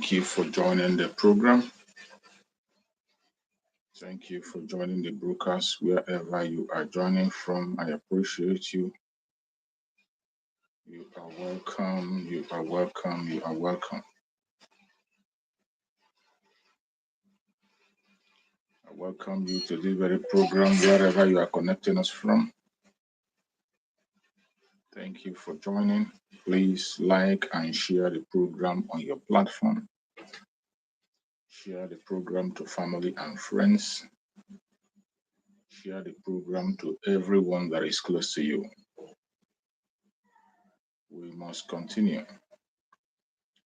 Thank you for joining the program. Thank you for joining the broadcast wherever you are joining from. I appreciate you. You are welcome. You are welcome. You are welcome. I welcome you to this very program wherever you are connecting us from. Thank you for joining. Please like and share the program on your platform. Share the program to family and friends. Share the program to everyone that is close to you. We must continue.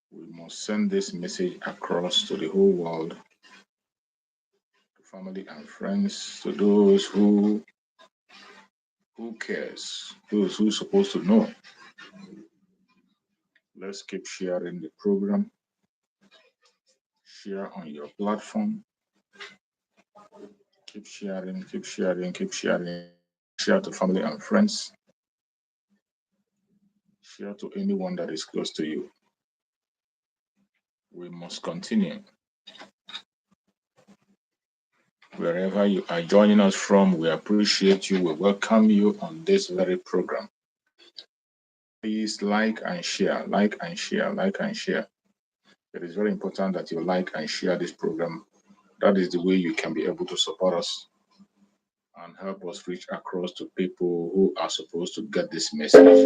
We must send this message across to the whole world, to family and friends, to those who cares, those who are supposed to know. Let's keep sharing the program. Share on your platform. Keep sharing, keep sharing, keep sharing. Share to family and friends. Share to anyone that is close to you. We must continue. Wherever you are joining us from, we appreciate you. We welcome you on this very program. Please like and share, like and share, like and share. It is very important that you like and share this program. That is the way you can be able to support us and help us reach across to people who are supposed to get this message.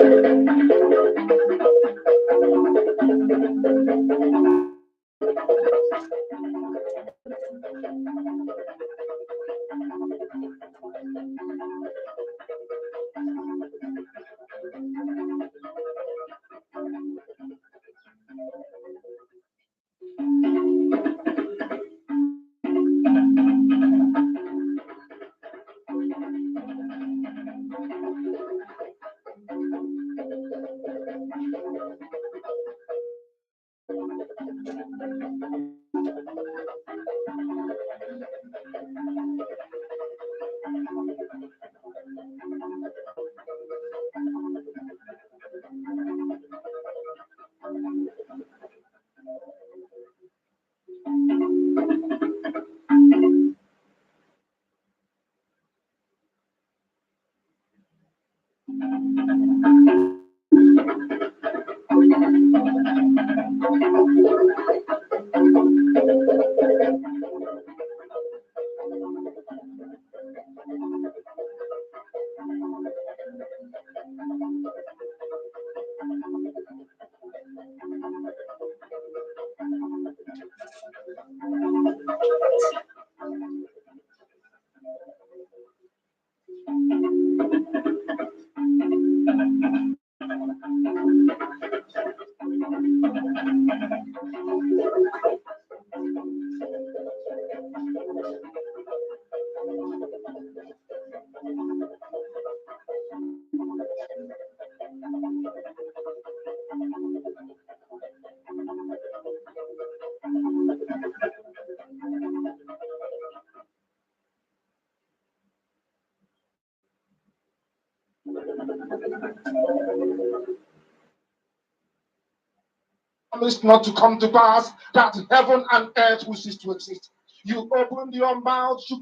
Promised not to come to pass, that heaven and earth will cease to exist. You opened your mouth to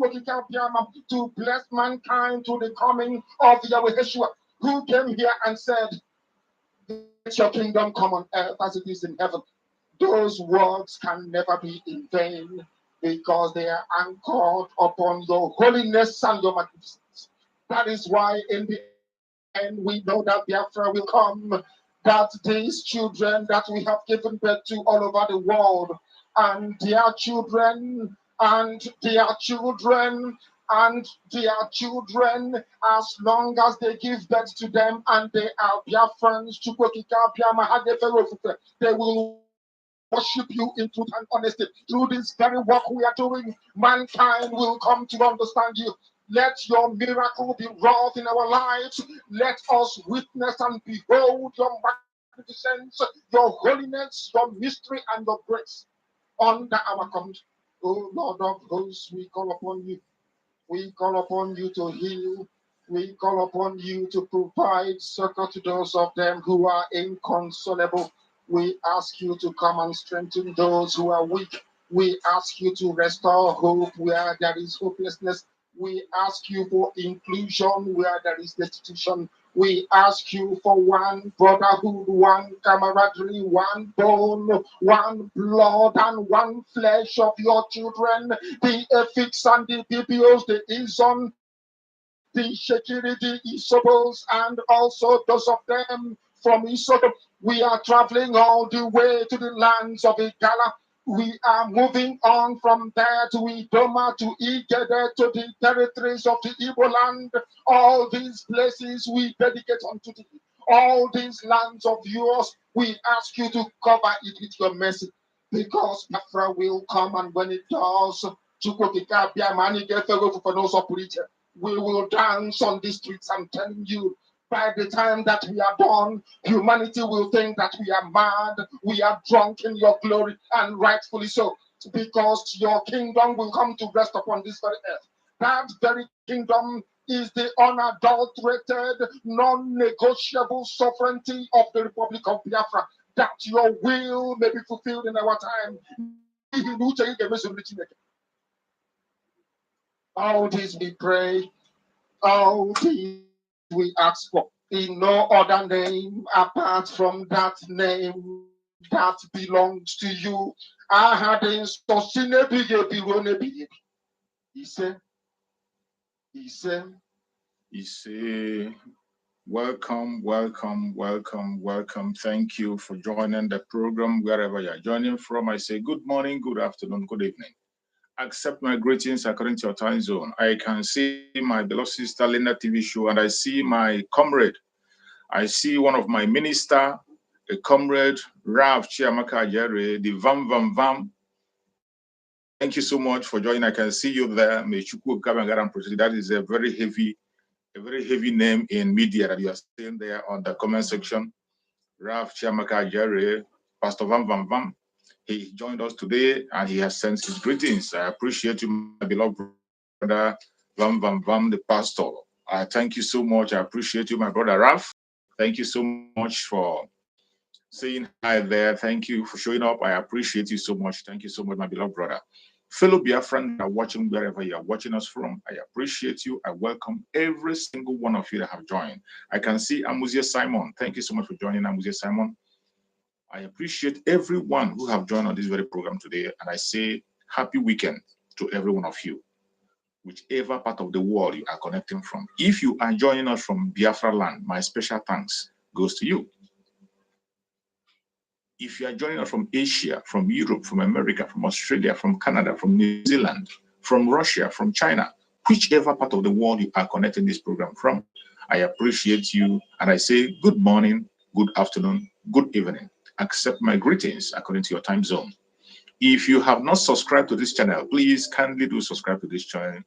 bless mankind to the coming of Yahweh Yeshua, who came here and said, let your kingdom come on earth as it is in heaven. Those words can never be in vain because they are anchored upon your holiness and your magnificence. That is why in the end we know that Biafra will come, that these children that we have given birth to all over the world, and their children, and their children, and their children, as long as they give birth to them and they are Biafrans, they will worship you in truth and honesty. Through this very work we are doing, mankind will come to understand you. Let your miracle be wrought in our lives. Let us witness and behold your magnificence, your holiness, your mystery, and your grace under our command. O Lord of hosts, we call upon you. We call upon you to heal. We call upon you to provide succor to those of them who are inconsolable. We ask you to come and strengthen those who are weak. We ask you to restore hope where there is hopelessness. We ask you for inclusion where there is destitution. We ask you for one brotherhood, one camaraderie, one bone, one blood, and one flesh of your children. The ethics and the BPOs, the Izon, the security Isobos, and also those of them from Isoto. We are traveling all the way to the lands of Igala. We are moving on from there to Idoma, to Igede, to the territories of the Igbo land. All these places we dedicate unto thee. All these lands of yours, we ask you to cover it with your mercy. Because Biafra will come, and when it does, we will dance on the streets. I'm telling you, by the time that we are done, humanity will think that we are mad, we are drunk in your glory, and rightfully so, because your kingdom will come to rest upon this very earth. That very kingdom is the unadulterated, non-negotiable sovereignty of the Republic of Biafra, that your will may be fulfilled in our time. All this we pray, all this we ask for, in no other name apart from that name that belongs to you. I had in He say, welcome, welcome, welcome, welcome. Thank you for joining the program wherever you're joining from. I say good morning, good afternoon, good evening. Accept my greetings according to your time zone. I can see my beloved sister Linda TV show, and I see my comrade. I see one of my minister, a comrade, Rav Chiamaka Jere, the Vam Vam Vam. Thank you so much for joining. I can see you there. That is a very heavy name in media that you are seeing there on the comment section. Rav Chiamaka Jere, Pastor Vam Vam Vam. He joined us today and he has sent his greetings. I appreciate you, my beloved brother Vam Vam Vam, the pastor. I thank you so much. I appreciate you, my brother Raf. Thank you so much for saying hi there. Thank you for showing up. I appreciate you so much. Thank you so much, my beloved brother. Fellow Biafran that are watching wherever you are watching us from, I appreciate you. I welcome every single one of you that have joined. I can see Amuzie Simon. Thank you so much for joining, Amuzie Simon. I appreciate everyone who have joined on this very program today, and I say happy weekend to every one of you, whichever part of the world you are connecting from. If you are joining us from Biafra land, my special thanks goes to you. If you are joining us from Asia, from Europe, from America, from Australia, from Canada, from New Zealand, from Russia, from China, whichever part of the world you are connecting this program from, I appreciate you, and I say good morning, good afternoon, good evening. Accept my greetings according to your time zone. If you have not subscribed to this channel, please kindly do subscribe to this channel.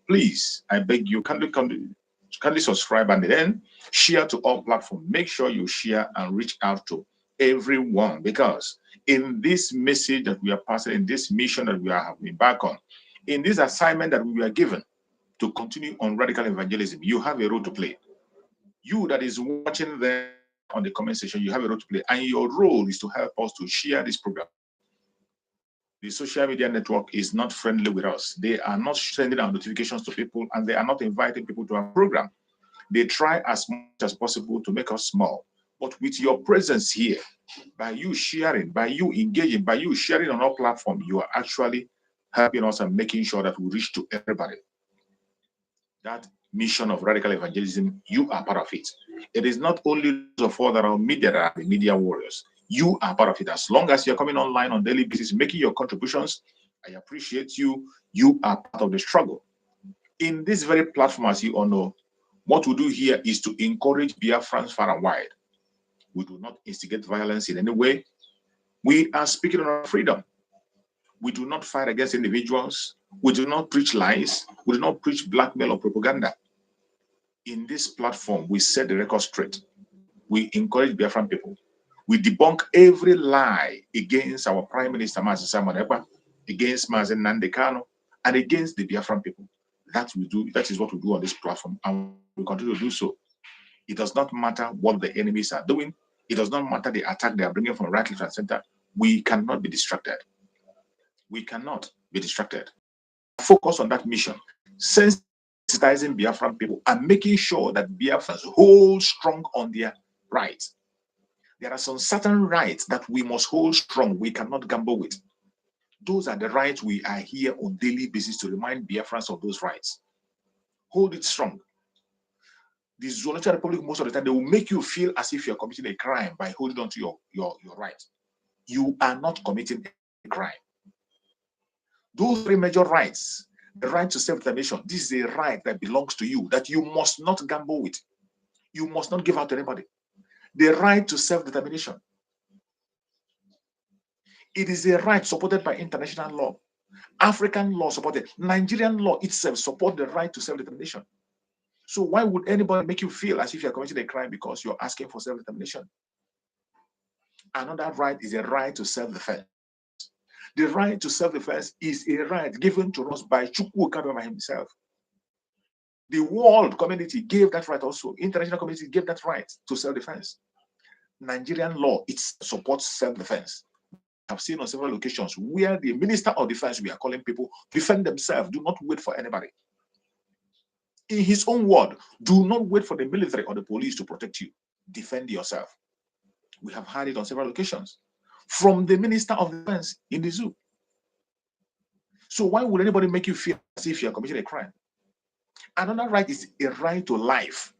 Please, I beg you, kindly subscribe and then share to all platforms. Make sure you share and reach out to everyone, because in this message that we are passing, in this mission that we are back on, in this assignment that we are given to continue on radical evangelism, you have a role to play. You that is watching there on the comment section, you have a role to play, and your role is to help us to share this program. The social media network is not friendly with us. They are not sending out notifications to people, and they are not inviting people to our program. They try as much as possible to make us small. But with your presence here, by you sharing, by you engaging, by you sharing on our platform, you are actually helping us and making sure that we reach to everybody. That mission of radical evangelism, you are part of it. It is not only those of us that are media, that are the media warriors. You are part of it. As long as you're coming online on daily basis, making your contributions, I appreciate you. You are part of the struggle. In this very platform, as you all know, what we do here is to encourage Biafrans far and wide. We do not instigate violence in any way. We are speaking on our freedom. We do not fight against individuals. We do not preach lies. We do not preach blackmail or propaganda. In this platform, we set the record straight. We encourage Biafran people. We debunk every lie against our Prime Minister, Mazi Simon Ekpa, against Mazi Nnamdi Kanu, and against the Biafran people. That we do. That is what we do on this platform, and we continue to do so. It does not matter what the enemies are doing. It does not matter the attack they are bringing from right, left, and center. We cannot be distracted. We cannot be distracted. Focus on that mission, sensitizing Biafran people and making sure that Biafrans hold strong on their rights. There are some certain rights that we must hold strong. We cannot gamble with. Those are the rights we are here on daily basis to remind Biafrans of those rights. Hold it strong. The Zoological Republic, most of the time, they will make you feel as if you're committing a crime by holding on to your right. You are not committing a crime. Those three major rights, the right to self-determination, this is a right that belongs to you, that you must not gamble with. You must not give out to anybody. The right to self-determination. It is a right supported by international law. African law supported. Nigerian law itself supports the right to self-determination. So why would anybody make you feel as if you're committing a crime because you're asking for self-determination? Another right is a right to self-defense. The right to self-defense is a right given to us by Chukwu Okabama himself. The world community gave that right also. International community gave that right to self-defense. Nigerian law, it supports self-defense. I've seen on several occasions where the Minister of Defense, we are calling people, defend themselves. Do not wait for anybody. In his own word, do not wait for the military or the police to protect you. Defend yourself. We have had it on several occasions from the Minister of Defense in the zoo. So why would anybody make you feel as if you're committing a crime? Another right is a right to life.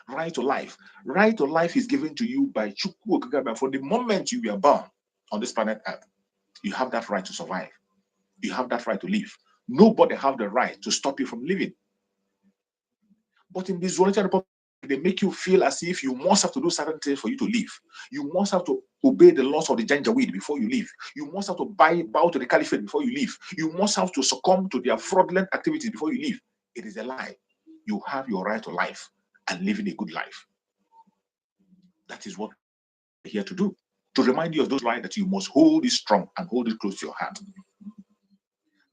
Right to life. Right to life is given to you by Chukwu Okagaba. From the moment you were born on this planet Earth, you have that right to survive. You have that right to live. Nobody have the right to stop you from living. But in this Zoological Republic, they make you feel as if you must have to do certain things for you to live. You must have to obey the laws of the Janjaweed before you leave. You must have to bow to the caliphate before you leave. You must have to succumb to their fraudulent activities before you leave. It is a lie. You have your right to life and living a good life. That is what we're here to do. To remind you of those rights that you must hold it strong and hold it close to your heart.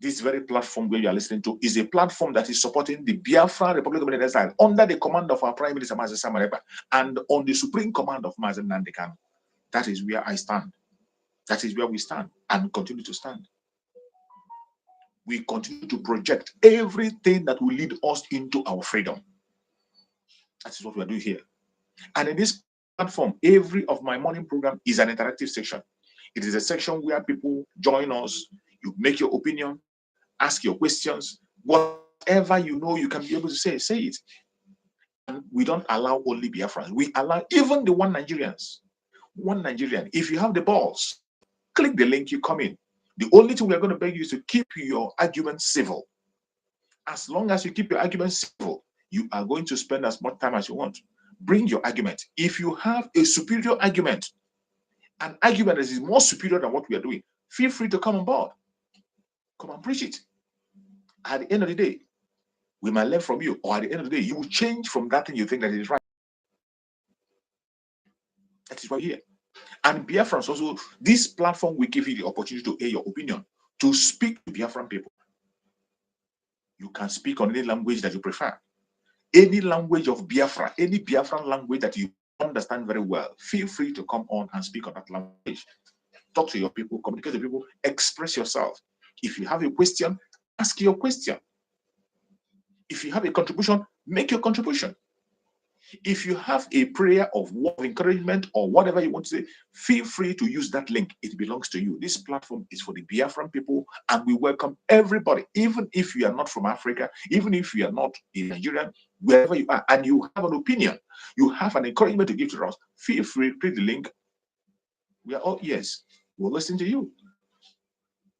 This very platform where you are listening to is a platform that is supporting the Biafra Republic of Exile under the command of our Prime Minister Mazi Samareba and on the supreme command of Mazi Nnamdi Kanu. That is where I stand. That is where we stand and continue to stand. We continue to project everything that will lead us into our freedom. That is what we are doing here. And in this platform, every of my morning program is an interactive section. It is a section where people join us, you make your opinion, ask your questions, whatever you know you can be able to say it. And we don't allow only Biafrans. We allow even the one Nigerians. One Nigerian. If you have the balls, click the link, you come in. The only thing we're going to beg you is to keep your argument civil. As long as you keep your argument civil, you are going to spend as much time as you want. Bring your argument. If you have a superior argument, an argument that is more superior than what we are doing, feel free to come on board. Come and preach it. At the end of the day, we might learn from you, or at the end of the day, you will change from that thing you think that is right. That is why we're here. And Biafrans also, this platform will give you the opportunity to air your opinion, to speak to Biafran people. You can speak on any language that you prefer. Any language of Biafra, any Biafran language that you understand very well, feel free to come on and speak on that language. Talk to your people, communicate to people, express yourself. If you have a question, ask your question. If you have a contribution, make your contribution. If you have a prayer of encouragement or whatever you want to say, feel free to use that link. It belongs to you. This platform is for the Biafran people, and we welcome everybody, even if you are not from Africa, even if you are not a Nigerian, wherever you are, and you have an opinion, you have an encouragement to give to us, feel free, click the link. We are all ears. We'll listen to you.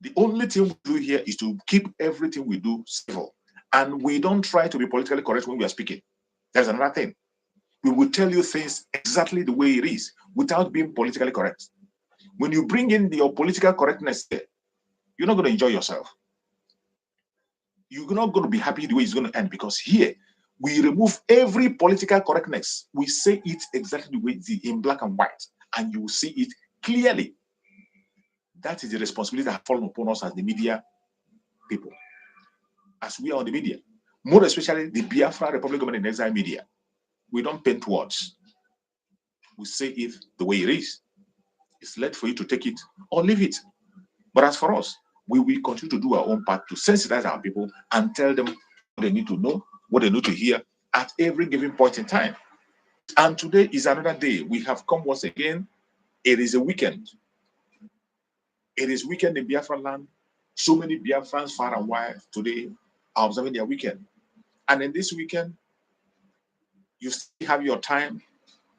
The only thing we do here is to keep everything we do civil. And we don't try to be politically correct when we are speaking. There's another thing. We will tell you things exactly the way it is without being politically correct. When you bring in your political correctness there, you're not going to enjoy yourself. You're not going to be happy the way it's going to end, because here we remove every political correctness. We say it exactly the way it is, in black and white, and you will see it clearly. That is the responsibility that has fallen upon us as the media people, as we are on the media, more especially the Biafra Republic of Exile media. We don't paint words. we say it the way it is. It's left for you to take it or leave it. But as for us, we will continue to do our own part to sensitize our people and tell them what they need to know, what they need to hear at every given point in time. And today is another day. We have come once again. It is a weekend. It is weekend in Biafra land. So many Biafrans far and wide today are observing their weekend. And in this weekend, you still have your time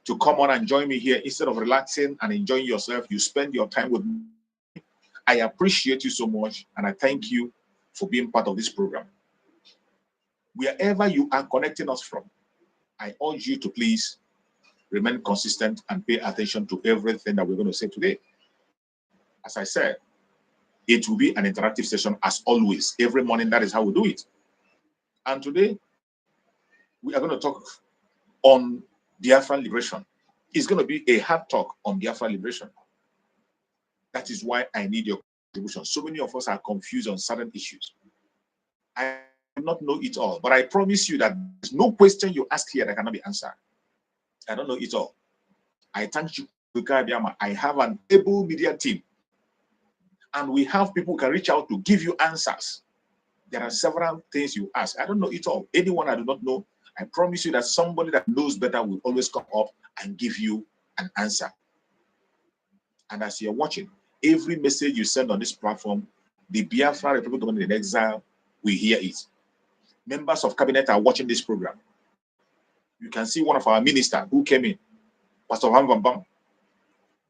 to come on and join me here. Instead of relaxing and enjoying yourself, you spend your time with me. I appreciate you so much, and I thank you for being part of this program. Wherever you are connecting us from, I urge you to please remain consistent and pay attention to everything that we're going to say today. As I said, it will be an interactive session as always. Every morning, that is how we do it. And today, we are going to talk on Biafra liberation. It's going to be a hard talk on Biafra liberation. That is why I need your contribution. So many of us are confused on certain issues. I do not know it all, but I promise you that there's no question you ask here that cannot be answered. I don't know it all. I thank you, I have an able media team, and we have people who can reach out to give you answers. There are several things you ask. I don't know it all. Anyone I do not know, I promise you that somebody that knows better will always come up and give you an answer. And as you're watching, every message you send on this platform, the Biafra Republic Government in Exile will hear it. Members of cabinet are watching this program. You can see one of our ministers who came in, Pastor Van Van Bam.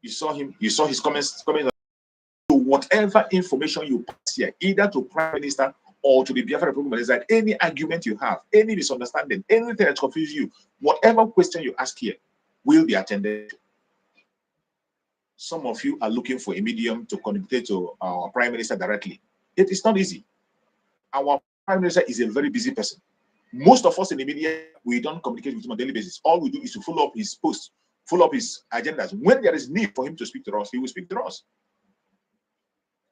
You saw him, you saw his comments. So whatever information you pass here, either to Prime Minister or to the Biafra Republic of Exile, any argument you have, any misunderstanding, anything that confuses you, whatever question you ask here will be attended to. Some of you are looking for a medium to communicate to our Prime Minister directly. It is not easy. Our Prime Minister is a very busy person. Most of us in the media, we don't communicate with him on a daily basis. All we do is to follow up his posts, follow up his agendas. When there is need for him to speak to us, he will speak to us.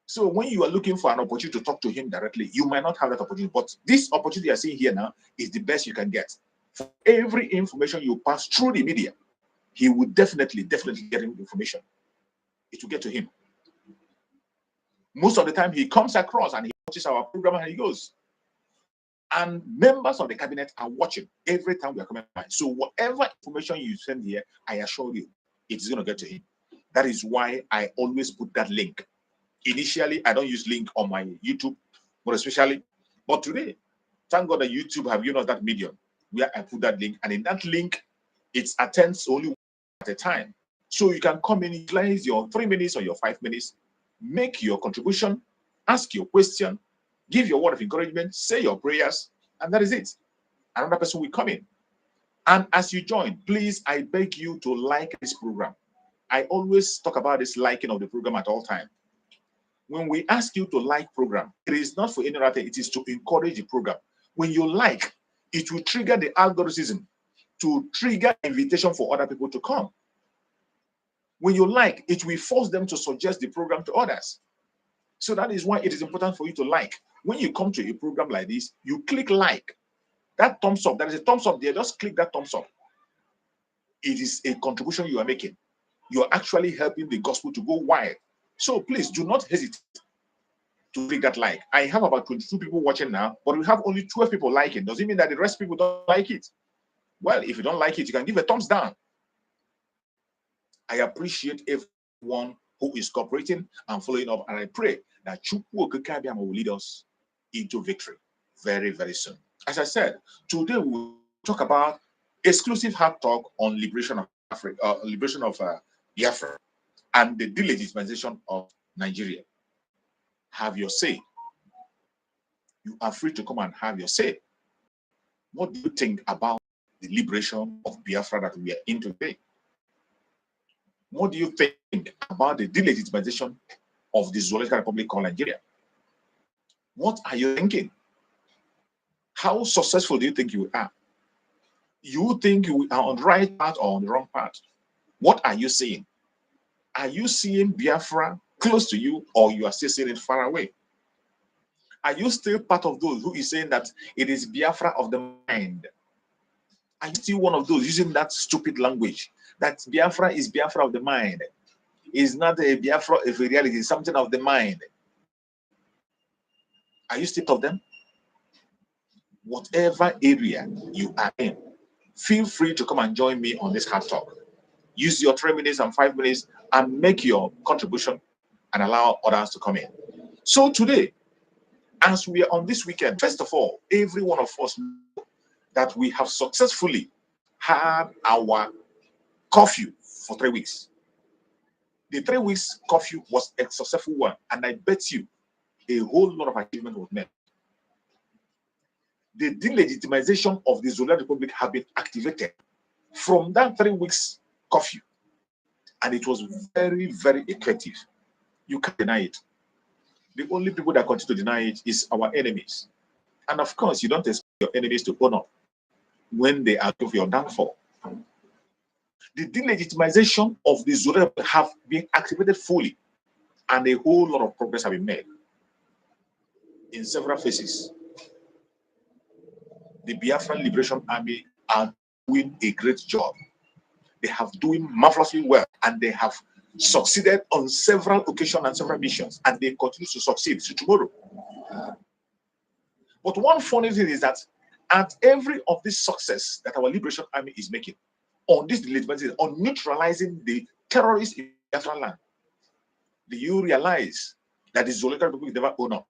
So when you are looking for an opportunity to talk to him directly, you might not have that opportunity. But this opportunity you're seeing here now is the best you can get. For every information you pass through the media, he will definitely get information. It will get to him. Most of the time, he comes across and he watches our program and he goes. And members of the cabinet are watching every time we are coming by. So whatever information you send here, I assure you, it's going to get to him. That is why I always put that link. Initially, I don't use link on my YouTube, but today, thank God that YouTube have given us that medium where I put that link. And in that link, it attends only at a time. So you can come in, utilize your 3 minutes or your 5 minutes, make your contribution, ask your question, give your word of encouragement, say your prayers, and that is it. Another person will come in. And as you join, please, I beg you to like this program. I always talk about this liking of the program at all times. When we ask you to like program, it is not for any other thing, it is to encourage the program. When you like, it will trigger the algorithm to trigger invitation for other people to come. When you like, it will force them to suggest the program to others. So that is why it is important for you to like. When you come to a program like this, you click like. That thumbs up, there is a thumbs up there, just click that thumbs up. It is a contribution you are making. You are actually helping the gospel to go wide. So please do not hesitate to click that like. I have about 22 people watching now, but we have only 12 people liking. Does it mean that the rest of people don't like it? Well, if you don't like it, you can give a thumbs down. I appreciate everyone who is cooperating and following up, and I pray that Chukwu Okekabiama will lead us into victory very, very soon. As I said, today we will talk about exclusive hard talk on liberation of Africa, liberation of Biafra, and the delegitimization of Nigeria. Have your say. You are free to come and have your say. What do you think about the liberation of Biafra that we are in today? What do you think about the delegitimization of the Zoological Republic called Nigeria? What are you thinking? How successful do you think you are? You think you are on the right path or on the wrong path? What are you seeing? Are you seeing Biafra close to you, or you are still seeing it far away? Are you still part of those who is saying that it is Biafra of the mind? Are you still one of those using that stupid language that Biafra is Biafra of the mind? Is not a Biafra of a reality, it's something of the mind. Are you still of them? Whatever area you are in, feel free to come and join me on this hard talk. Use your 3 minutes and 5 minutes and make your contribution and allow others to come in. So today, as we are on this weekend, first of all, every one of us know that we have successfully had our curfew for 3 weeks. The 3 weeks curfew was a successful one, and I bet you a whole lot of achievement was made. The delegitimization of the Zola Republic have been activated from that 3 weeks curfew, and it was very, very effective. You can't deny it. The only people that continue to deny it is our enemies. And of course, you don't expect your enemies to own up when they are of your downfall. The delegitimization of the Zola have been activated fully, and a whole lot of progress have been made in several phases. The Biafran Liberation Army are doing a great job. They have doing marvelously well, and they have succeeded on several occasions and several missions, and they continue to succeed to tomorrow. But one funny thing is that at every of this success that our Liberation Army is making on this delegitimization, on neutralizing the terrorists in Biafran land, do you realize that the Zolota people never own up?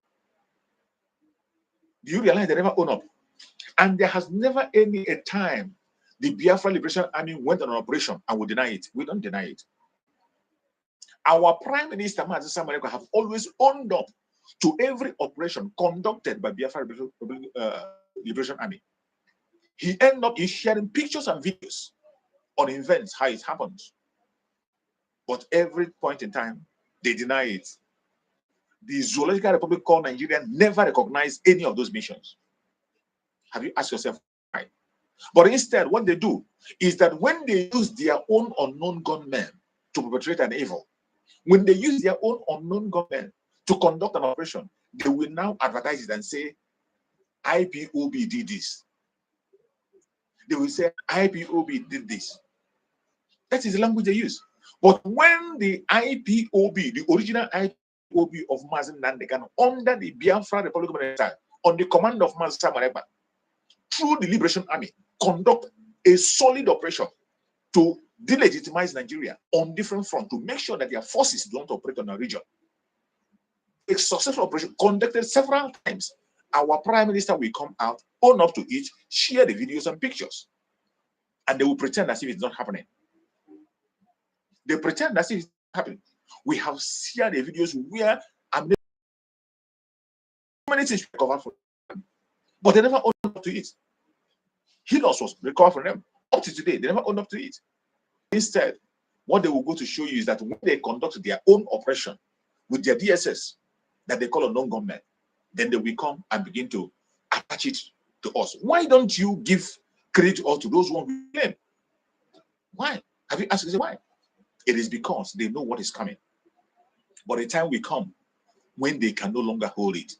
Do you realize they never own up? And there has never any a time the Biafra Liberation Army went on an operation and we deny it. We don't deny it. Our Prime Minister, Mazi Samareko, have always owned up to every operation conducted by Biafra Liberation Army. He ended up in sharing pictures and videos on events, how it happens. But every point in time, they deny it. The Zoological Republic called Nigeria never recognized any of those missions. Have you asked yourself why? But instead, what they do is that when they use their own unknown gunmen to perpetrate an evil, when they use their own unknown gunmen to conduct an operation, they will now advertise it and say, IPOB did this. They will say, IPOB did this. That is the language they use. But when the IPOB, the original IPOB of Mazi Nandekan, under the Biafra Republic of Nigeria, on the command of Mazi Samareba, through the Liberation Army, conduct a solid operation to delegitimize Nigeria on different fronts to make sure that their forces don't operate on our region. A successful operation conducted several times. Our Prime Minister will come out, own up to it, share the videos and pictures, and they will pretend as if it's not happening. They pretend as if it's happening. We have shared the videos where many things recovered from them, but they never own up to it. Healers was recovered from them. Up to today, they never own up to it. Instead, what they will go to show you is that when they conduct their own operation with their DSS that they call a non-government, then they will come and begin to attach it to us. Why don't you give credit to those who claim? Why? Have you asked yourself why? It is because they know what is coming. But a time will come when they can no longer hold it.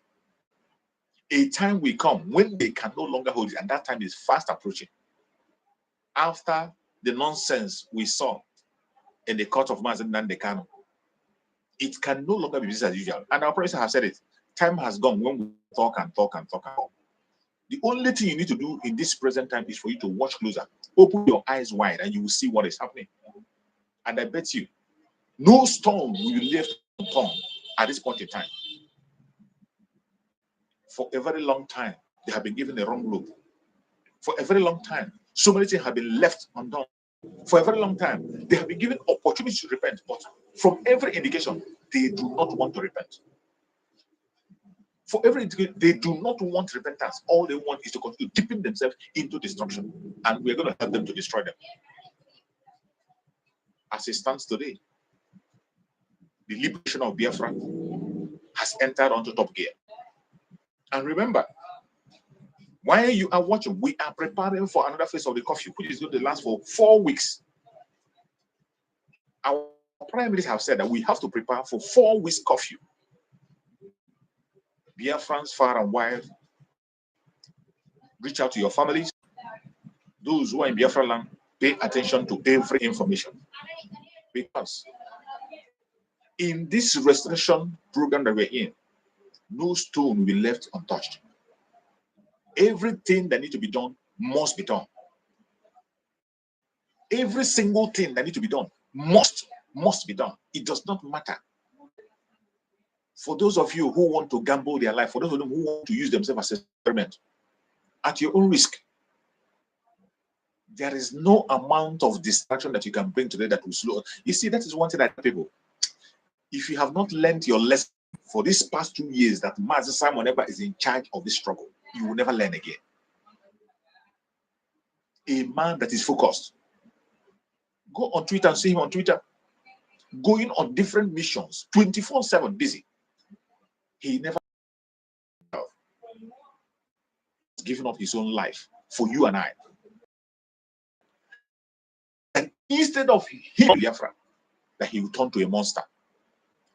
A time will come when they can no longer hold it, and that time is fast approaching. After the nonsense we saw in the court of Mazi Nnamdi, it can no longer be business as usual. And our president has said it. Time has gone when we talk and talk and talk and talk. The only thing you need to do in this present time is for you to watch closer. Open your eyes wide and you will see what is happening. And I bet you, no stone will be left unturned at this point in time. For a very long time, they have been given the wrong road. For a very long time, so many things have been left undone. For a very long time, they have been given opportunities to repent, but from every indication, they do not want to repent. For every indication, they do not want repentance. All they want is to continue dipping themselves into destruction, and we're going to help them to destroy them. As it stands today, the liberation of Biafra has entered onto top gear. And remember, while you are watching, we are preparing for another phase of the curfew, which is going to last for 4 weeks. Our Prime Minister have said that we have to prepare for 4 weeks curfew. Biafrans far and wide, reach out to your families. those who are in Biafra land, pay attention to every information. Because in this restoration program that we're in, no stone will be left untouched. Everything that needs to be done must be done. Every single thing that needs to be done must be done. It does not matter. For those of you who want to gamble their life, for those of them who want to use themselves as an experiment, at your own risk, there is no amount of distraction that you can bring today that will slow. You see, that is one thing that people, if you have not learned your lesson for these past 2 years that Master Simon Ekpa is in charge of this struggle, you will never learn again. A man that is focused. Go on Twitter and see him on Twitter, going on different missions, 24/7 busy. He never given up his own life for you and I. And instead of him, Biafra, that he will turn to a monster.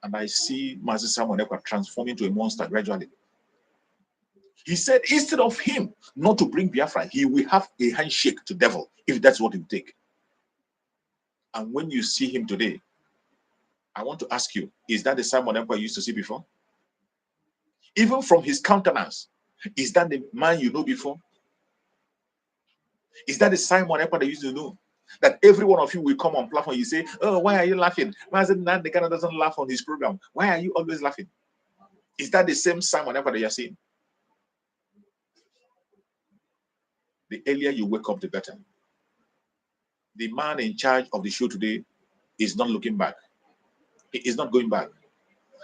And I see Master Simon Ekpa transforming to a monster gradually. He said, instead of him not to bring Biafra, he will have a handshake to devil, if that's what it will take. And when you see him today, I want to ask you, is that the Simon Ekpa you used to see before? Even from his countenance, is that the man you know before? Is that the Simon Ekpa that you used to know? That every one of you will come on platform, you say, oh, why are you laughing? Why is it that the guy doesn't laugh on his program? Why are you always laughing? Is that the same Simon Ekpa that you're seeing? The earlier you wake up, the better. The man in charge of the show today is not looking back. He is not going back.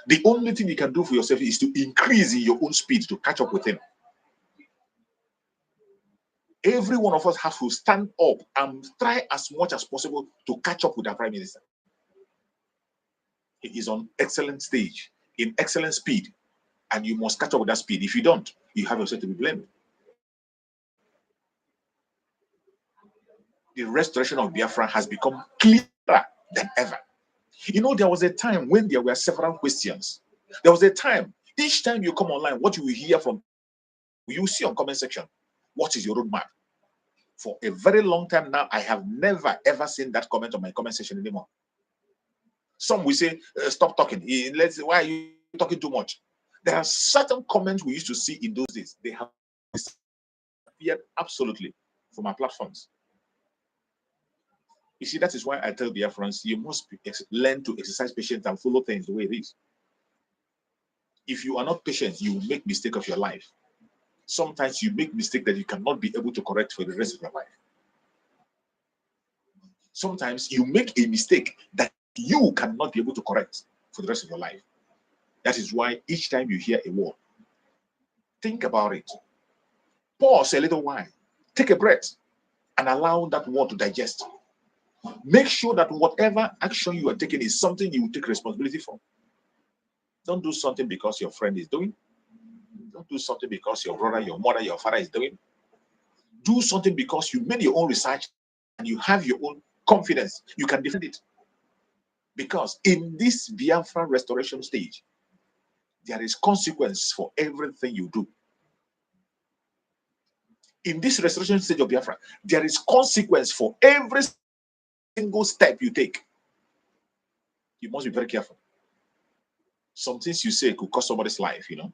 The only thing you can do for yourself is to increase in your own speed to catch up with him. Every one of us has to stand up and try as much as possible to catch up with our Prime Minister. He is on excellent stage, in excellent speed, and you must catch up with that speed. If you don't, you have yourself to be blamed. The restoration of Biafra has become clearer than ever. You know, there was a time when there were several questions. There was a time, each time you come online, what you will hear from, you see on comment section, what is your roadmap? For a very long time now, I have never ever seen that comment on my comment section anymore. Some will say, stop talking. Why are you talking too much? There are certain comments we used to see in those days. They have disappeared absolutely from our platforms. You see, that is why I tell Biafrans, you must learn to exercise patience and follow things the way it is. If you are not patient, you will make mistake of your life. Sometimes you make mistake that you cannot be able to correct for the rest of your life. Sometimes you make a mistake that you cannot be able to correct for the rest of your life. That is why each time you hear a word, think about it. Pause a little while, take a breath, and allow that word to digest. Make sure that whatever action you are taking is something you will take responsibility for. Don't do something because your friend is doing. Don't do something because your brother, your mother, your father is doing. Do something because you made your own research and you have your own confidence. You can defend it. Because in this Biafra restoration stage, there is consequence for everything you do. In this restoration stage of Biafra, there is consequence for every single step you take. You must be very careful. Some things you say could cost somebody's life, you know.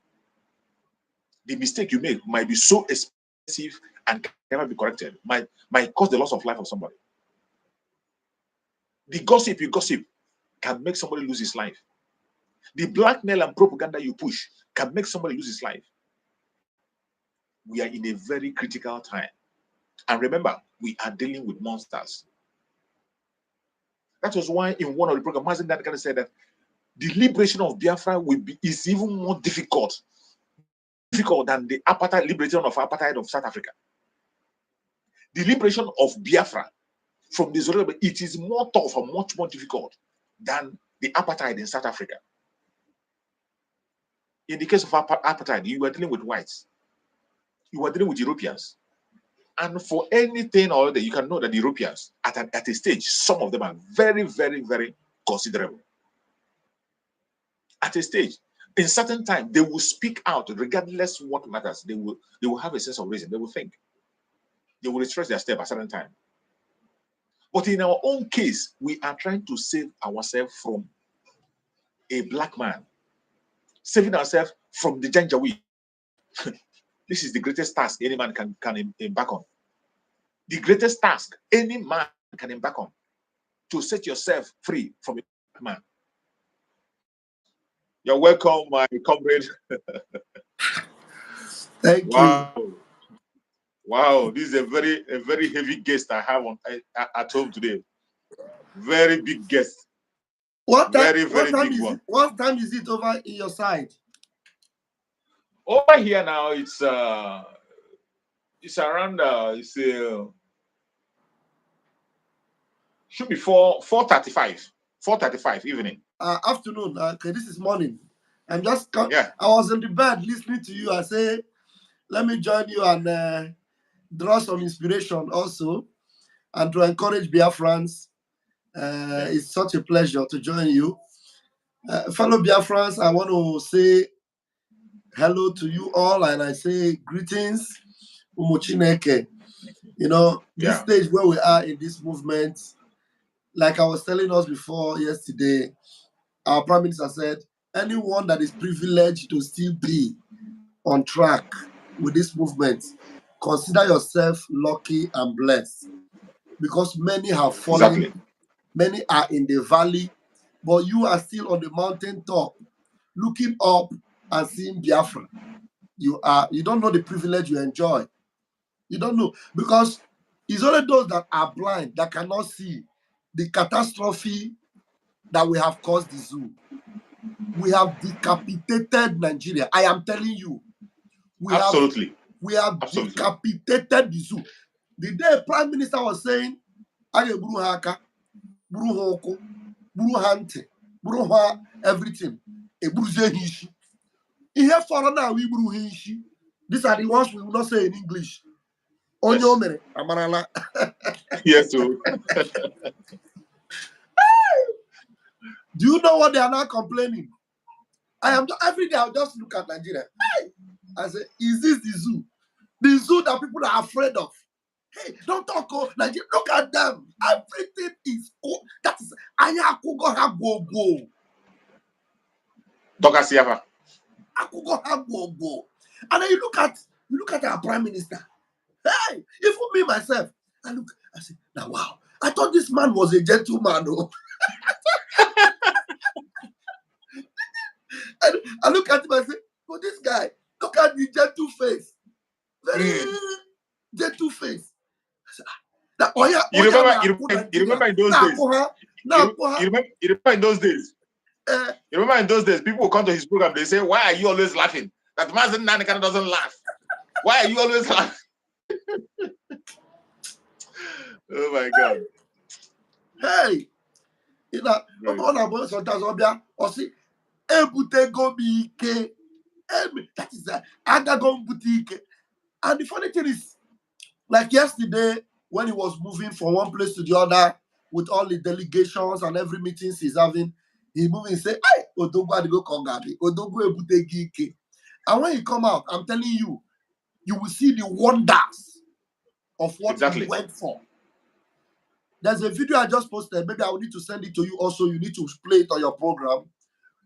The mistake you make might be so expensive and can never be corrected. Might cause the loss of life of somebody. The gossip you gossip can make somebody lose his life. The blackmail and propaganda you push can make somebody lose his life. We are in a very critical time. And remember, we are dealing with monsters. That was why in one of the programs, Mazen Dadekana said that the liberation of Biafra is even more difficult than the apartheid liberation of apartheid of South Africa. The liberation of Biafra from this, it is more tough and much more difficult than the apartheid in South Africa. In the case of apartheid, you were dealing with whites. You were dealing with Europeans. And for anything or other, you can know that the Europeans, at a stage, some of them are very, very, very considerable. At a stage, in certain time, they will speak out regardless what matters. They will have a sense of reason. They will think. they will retrace their step at a certain time. But in our own case, we are trying to save ourselves from a black man, saving ourselves from the Janjaweed. This is the greatest task any man can embark on. The greatest task any man can embark on, to set yourself free from a black man. You're welcome, my comrade. Thank Wow. you. Wow, this is a very heavy guest I have at home today. Very big guest. What time? Very big one. What time is it over in your side? Over here now, it's around should be 4:35 evening. Afternoon. Okay, this is morning. I'm just Yeah. I was in the bed listening to you. I say, let me join you and draw some inspiration also, and to encourage Biafrans. It's such a pleasure to join you. Fellow Biafrans, I want to say hello to you all, and I say greetings, Umuchineke. You know, this stage where we are in this movement, like I was telling us before yesterday, our Prime Minister said, anyone that is privileged to still be on track with this movement, consider yourself lucky and blessed, because many have fallen, exactly. Many are in the valley, but you are still on the mountain top, looking up and seeing Biafra. You don't know the privilege you enjoy. You don't know, because it's only those that are blind that cannot see the catastrophe that we have caused the zoo. We have decapitated Nigeria. I am telling you. We have decapitated the zoo. The day Prime Minister was saying, buru haka, buru hoko, buru hante, buru ha everything. E buruze hishi. Here for now we buru hishi. These are the ones we will not say in English. Onyo mere amarala. Yes, sir. Do you know what they are now complaining? Every day I'll just look at Nigeria. Hey! I say, is this the zoo? The zoo that people are afraid of. Hey, don't talk. Nigeria, look at them. Everything is that is Ayakugo Hagogo. Tokasiava. Akugo Hagogo. And then you look at our Prime Minister. Hey, even me myself, I say, now wow, I thought this man was a gentleman. Oh. And I look at him and say, oh, this guy, look at the gentle face. Very gentle face. You remember in those days? You remember in those days? You remember in those days, people will come to his program, they say, why are you always laughing? That Mazen Nanikana doesn't laugh. Why are you always laughing? Oh my God. Hey, you know, sometimes or see, that is Agagon boutique. And the funny thing is, like yesterday, when he was moving from one place to the other with all the delegations and every meetings he's having, he moving and say, "Hey, Odogu had to go Kongabi, Odogu ebutegi." And when he come out, I'm telling you, you will see the wonders of what he went for. There's a video I just posted. Maybe I will need to send it to you also. You need to play it on your program,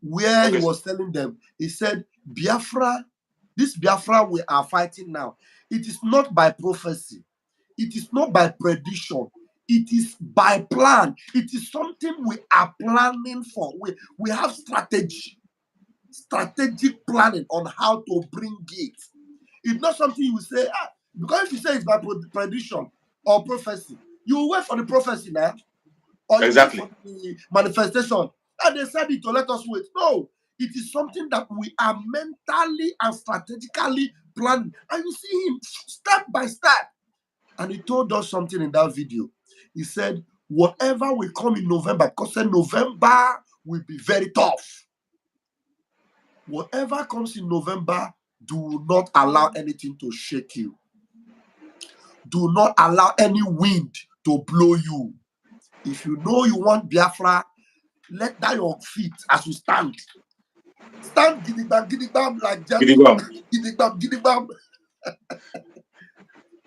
where he was telling them, he said, Biafra, this Biafra we are fighting now, it is not by prophecy. It is not by prediction. It is by plan. It is something we are planning for. We have strategic planning on how to bring it. It's not something you will say, because if you say it's by prediction or prophecy, you will wait for the prophecy now. Or you wait for the manifestation. And they said it to let us wait. No, it is something that we are mentally and strategically planning. And you see him step by step. And he told us something in that video. He said, whatever will come in November, because November will be very tough. Whatever comes in November, do not allow anything to shake you. Do not allow any wind to blow you. If you know you want Biafra, let down your feet as you stand. Stand gidigbam, gidigbam like Jericho. Gidigbam, gidigbam.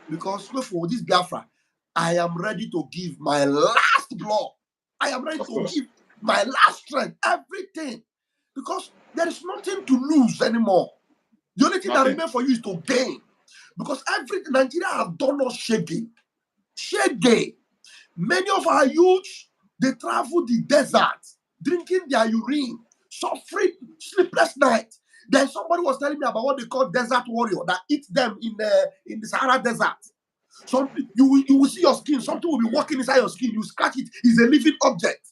Because for this Biafra, I am ready to give my last blood. I am ready to give my last strength, everything. Because there is nothing to lose anymore. The only thing that remains for you is to gain. Because everything Nigeria have done us shaggy. Shaggy. Many of our youths, they travel the desert, drinking their urine, suffering sleepless night. Then somebody was telling me about what they call desert warrior that eats them in the Sahara desert. So you will see your skin, something will be walking inside your skin, you scratch it, it's a living object.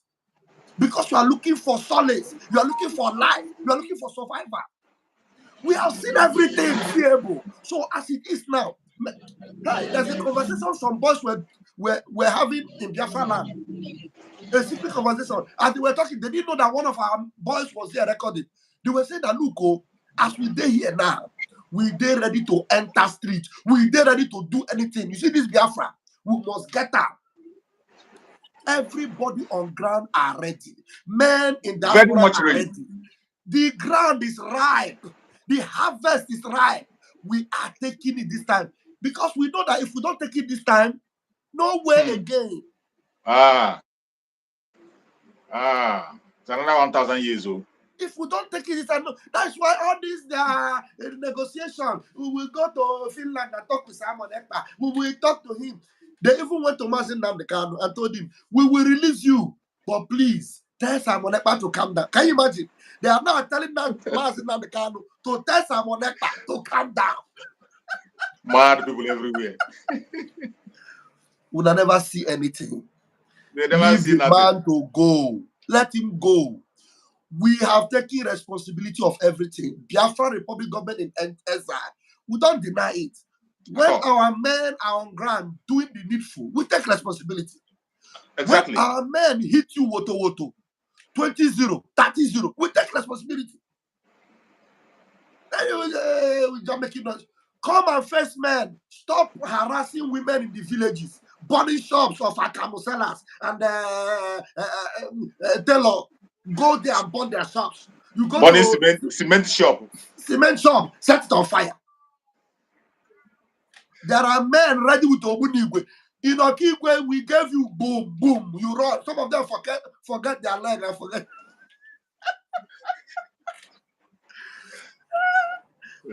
Because you are looking for solace, you are looking for life, you are looking for survival. We have seen everything feasible. So as it is now, there's a conversation some boys were having in Biafra land. A secret conversation. As they were talking, they didn't know that one of our boys was there recording. They were saying that, look, oh, as we dey here now, we dey ready to enter street. We dey ready to do anything. You see this Biafra, we must get up. Everybody on ground are ready. Men in the Very much ready. The ground is ripe. The harvest is ripe. We are taking it this time. Because we know that if we don't take it this time, no way again. It's another 1,000 years old. If we don't take it this time, no. That's why all this negotiation. We will go to Finland and talk to Simon Ekpa. We will talk to him. They even went to Mazin Namdekano and told him, we will release you, but please tell Simon Ekpa to calm down. Can you imagine? They are now telling Mazin Namdekano to tell Simon Ekpa to calm down. Mad people everywhere. We will never see anything. They never see the man to go. Let him go. We have taken responsibility of everything. Biafra Republic government in exile. We don't deny it. When our men are on ground doing the needful, we take responsibility. Exactly. When our men hit you woto 20-0, 30-0, we take responsibility. We just make it noise. Come and face men. Stop harassing women in the villages, burning shops of akamuselas and tailor. Go there and burn their shops. You go burning to cement shop. Cement shop, set it on fire. There are men ready with Obunigwe. In Okigwe, we gave you boom, boom. You run. Some of them forget their leg and forget.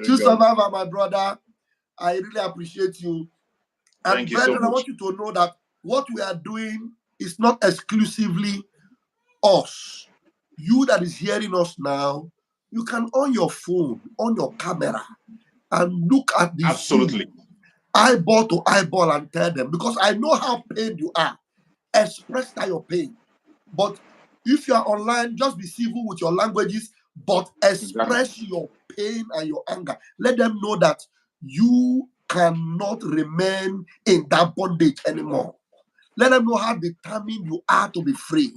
To survive, my brother, I really appreciate you. And thank you brethren, so much. I want you to know that what we are doing is not exclusively us. You that is hearing us now, you can on your phone, on your camera, and look at this. Absolutely. Zoom, eyeball to eyeball, and tell them, because I know how pained you are. Express that your pain. But if you are online, just be civil with your languages, but express your pain and your anger. Let them know that you cannot remain in that bondage anymore. Let them know how determined you are to be free.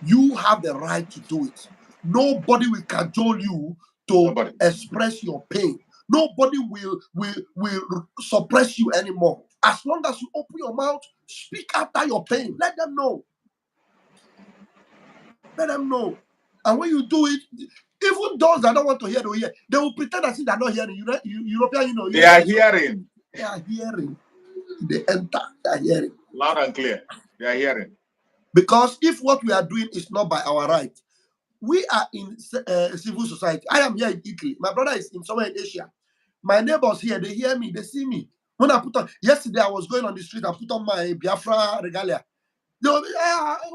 You have the right to do it. Nobody will cajole you to express your pain. Nobody will suppress you anymore. As long as you open your mouth, speak after your pain. Let them know. Let them know. And when you do it, even those that don't want to hear, they will pretend as if they're not hearing. European, they are hearing. They are hearing. They enter. They are hearing. Loud and clear. They are hearing. Because if what we are doing is not by our right, we are in civil society. I am here in Italy. My brother is in somewhere in Asia. My neighbors here, they hear me, they see me. When I put on, yesterday I was going on the street, I put on my Biafra regalia. They will be,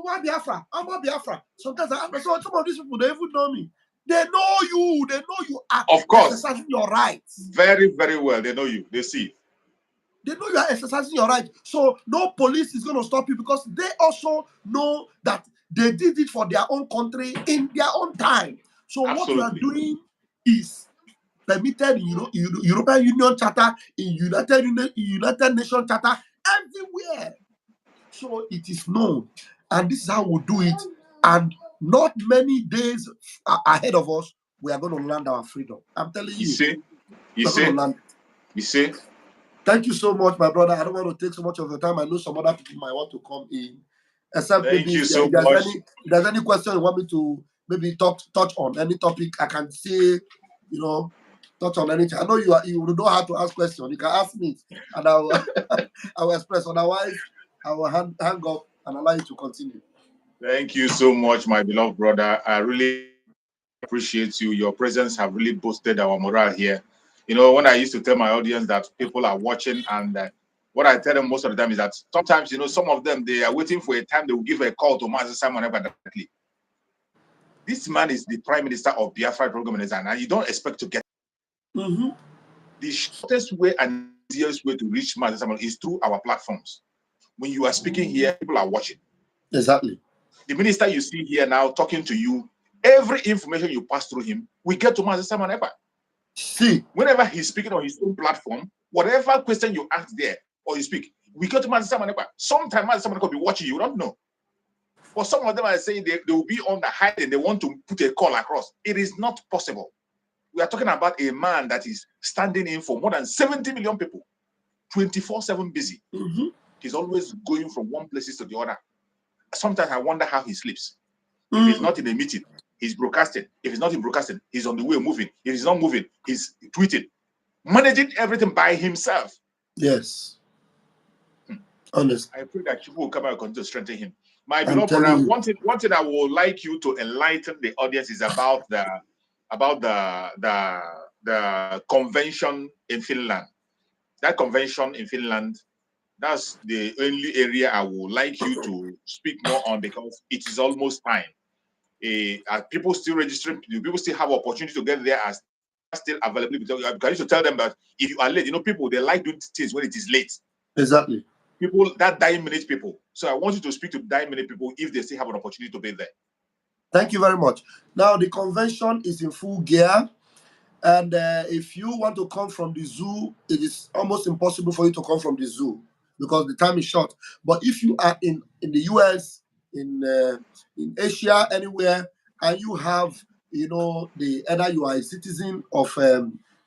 what Biafra? I'm not Biafra. Sometimes some of these people, they even know me. They know you. They know you are exercising your rights. Very, very well. They know you. They see. They know you are exercising your right. So no police is going to stop you, because they also know that they did it for their own country in their own time. So what you are doing is permitted in European Union Charter, in United Nations Charter, everywhere. So it is known. And this is how we do it. And not many days ahead of us, we are going to land our freedom. I'm telling you. You see? Thank you so much, my brother. I don't want to take so much of your time. I know some other people might want to come in. Except maybe if there's any question you want me to maybe touch on, any topic, I can say, touch on anything. I know you know how to ask questions. You can ask me, and I'll I will express. Otherwise, I will hang up and allow you to continue. Thank you so much, my beloved brother. I really appreciate you. Your presence have really boosted our morale here. You know, when I used to tell my audience that people are watching, and what I tell them most of the time is that sometimes, you know, some of them, they are waiting for a time they will give a call to Master Simon Ekpa directly. This man is the Prime Minister of Biafra organization, and you don't expect to get. The shortest way and easiest way to reach Master Simon is through our platforms. When you are speaking here, people are watching. Exactly. The minister you see here now talking to you, every information you pass through him, we get to Master Simon Ekpa. See, whenever he's speaking on his own platform, whatever question you ask there or you speak, we go to Master Simon Ekpa. Sometimes Master Simon Ekpa will be watching you, don't know. For some of them are saying they will be on the hide and they want to put a call across. It is not possible. We are talking about a man that is standing in for more than 70 million people, 24/7 busy. He's always going from one place to the other. Sometimes I wonder how he sleeps. If he's not in a meeting, he's broadcasting. If he's not in broadcasting, he's on the way moving. If he's not moving, he's tweeting, managing everything by himself. Yes. Honest. I pray that people will come out and continue to strengthen him. My beloved brother, one thing I would like you to enlighten the audience is about the convention in Finland. That convention in Finland, that's the only area I would like you to speak more on, because it is almost time. Are people still registering? Do people still have opportunity to get there as still available? Because I need to tell them that if you are late, you know, people, they like doing things when it is late. Exactly. People, that dying minute people. So I want you to speak to dying minute people if they still have an opportunity to be there. Thank you very much. Now, the convention is in full gear. And if you want to come from the zoo, it is almost impossible for you to come from the zoo because the time is short. But if you are in the US, in Asia, anywhere, and you have, you know, either you are a citizen of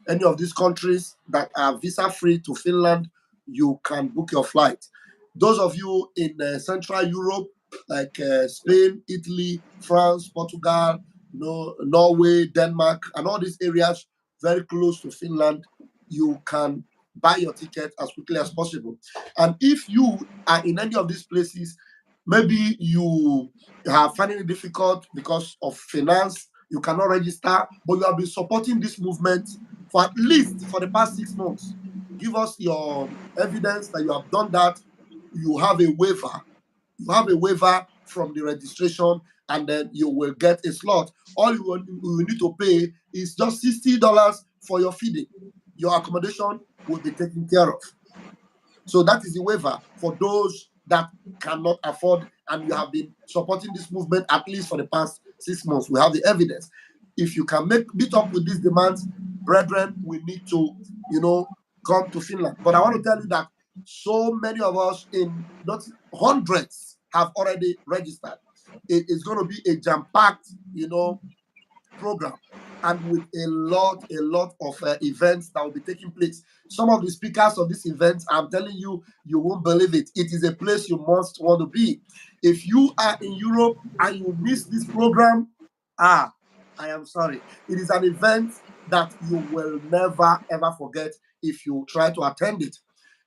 any of these countries that are visa-free to Finland, you can book your flight. Those of you in Central Europe, like Spain, Italy, France, Portugal, Norway, Denmark, and all these areas very close to Finland, you can buy your ticket as quickly as possible. And if you are in any of these places, maybe you are finding it difficult because of finance, you cannot register, but you have been supporting this movement for at least for the past 6 months. Give us your evidence that you have done that. You have a waiver. You have a waiver from the registration, and then you will get a slot. All you will need to pay is just $60 for your feeding. Your accommodation will be taken care of. So that is the waiver for those that cannot afford, and you have been supporting this movement at least for the past 6 months. We have the evidence. If you can meet up with these demands, brethren, we need to, come to Finland. But I want to tell you that so many of us, in not hundreds, have already registered. It is going to be a jam-packed, program, and with a lot of events that will be taking place. Some of the speakers of this event, I'm telling you, you won't believe it. It is a place you must want to be. If you are in Europe and you miss this program, I am sorry. It is an event that you will never ever forget if you try to attend it.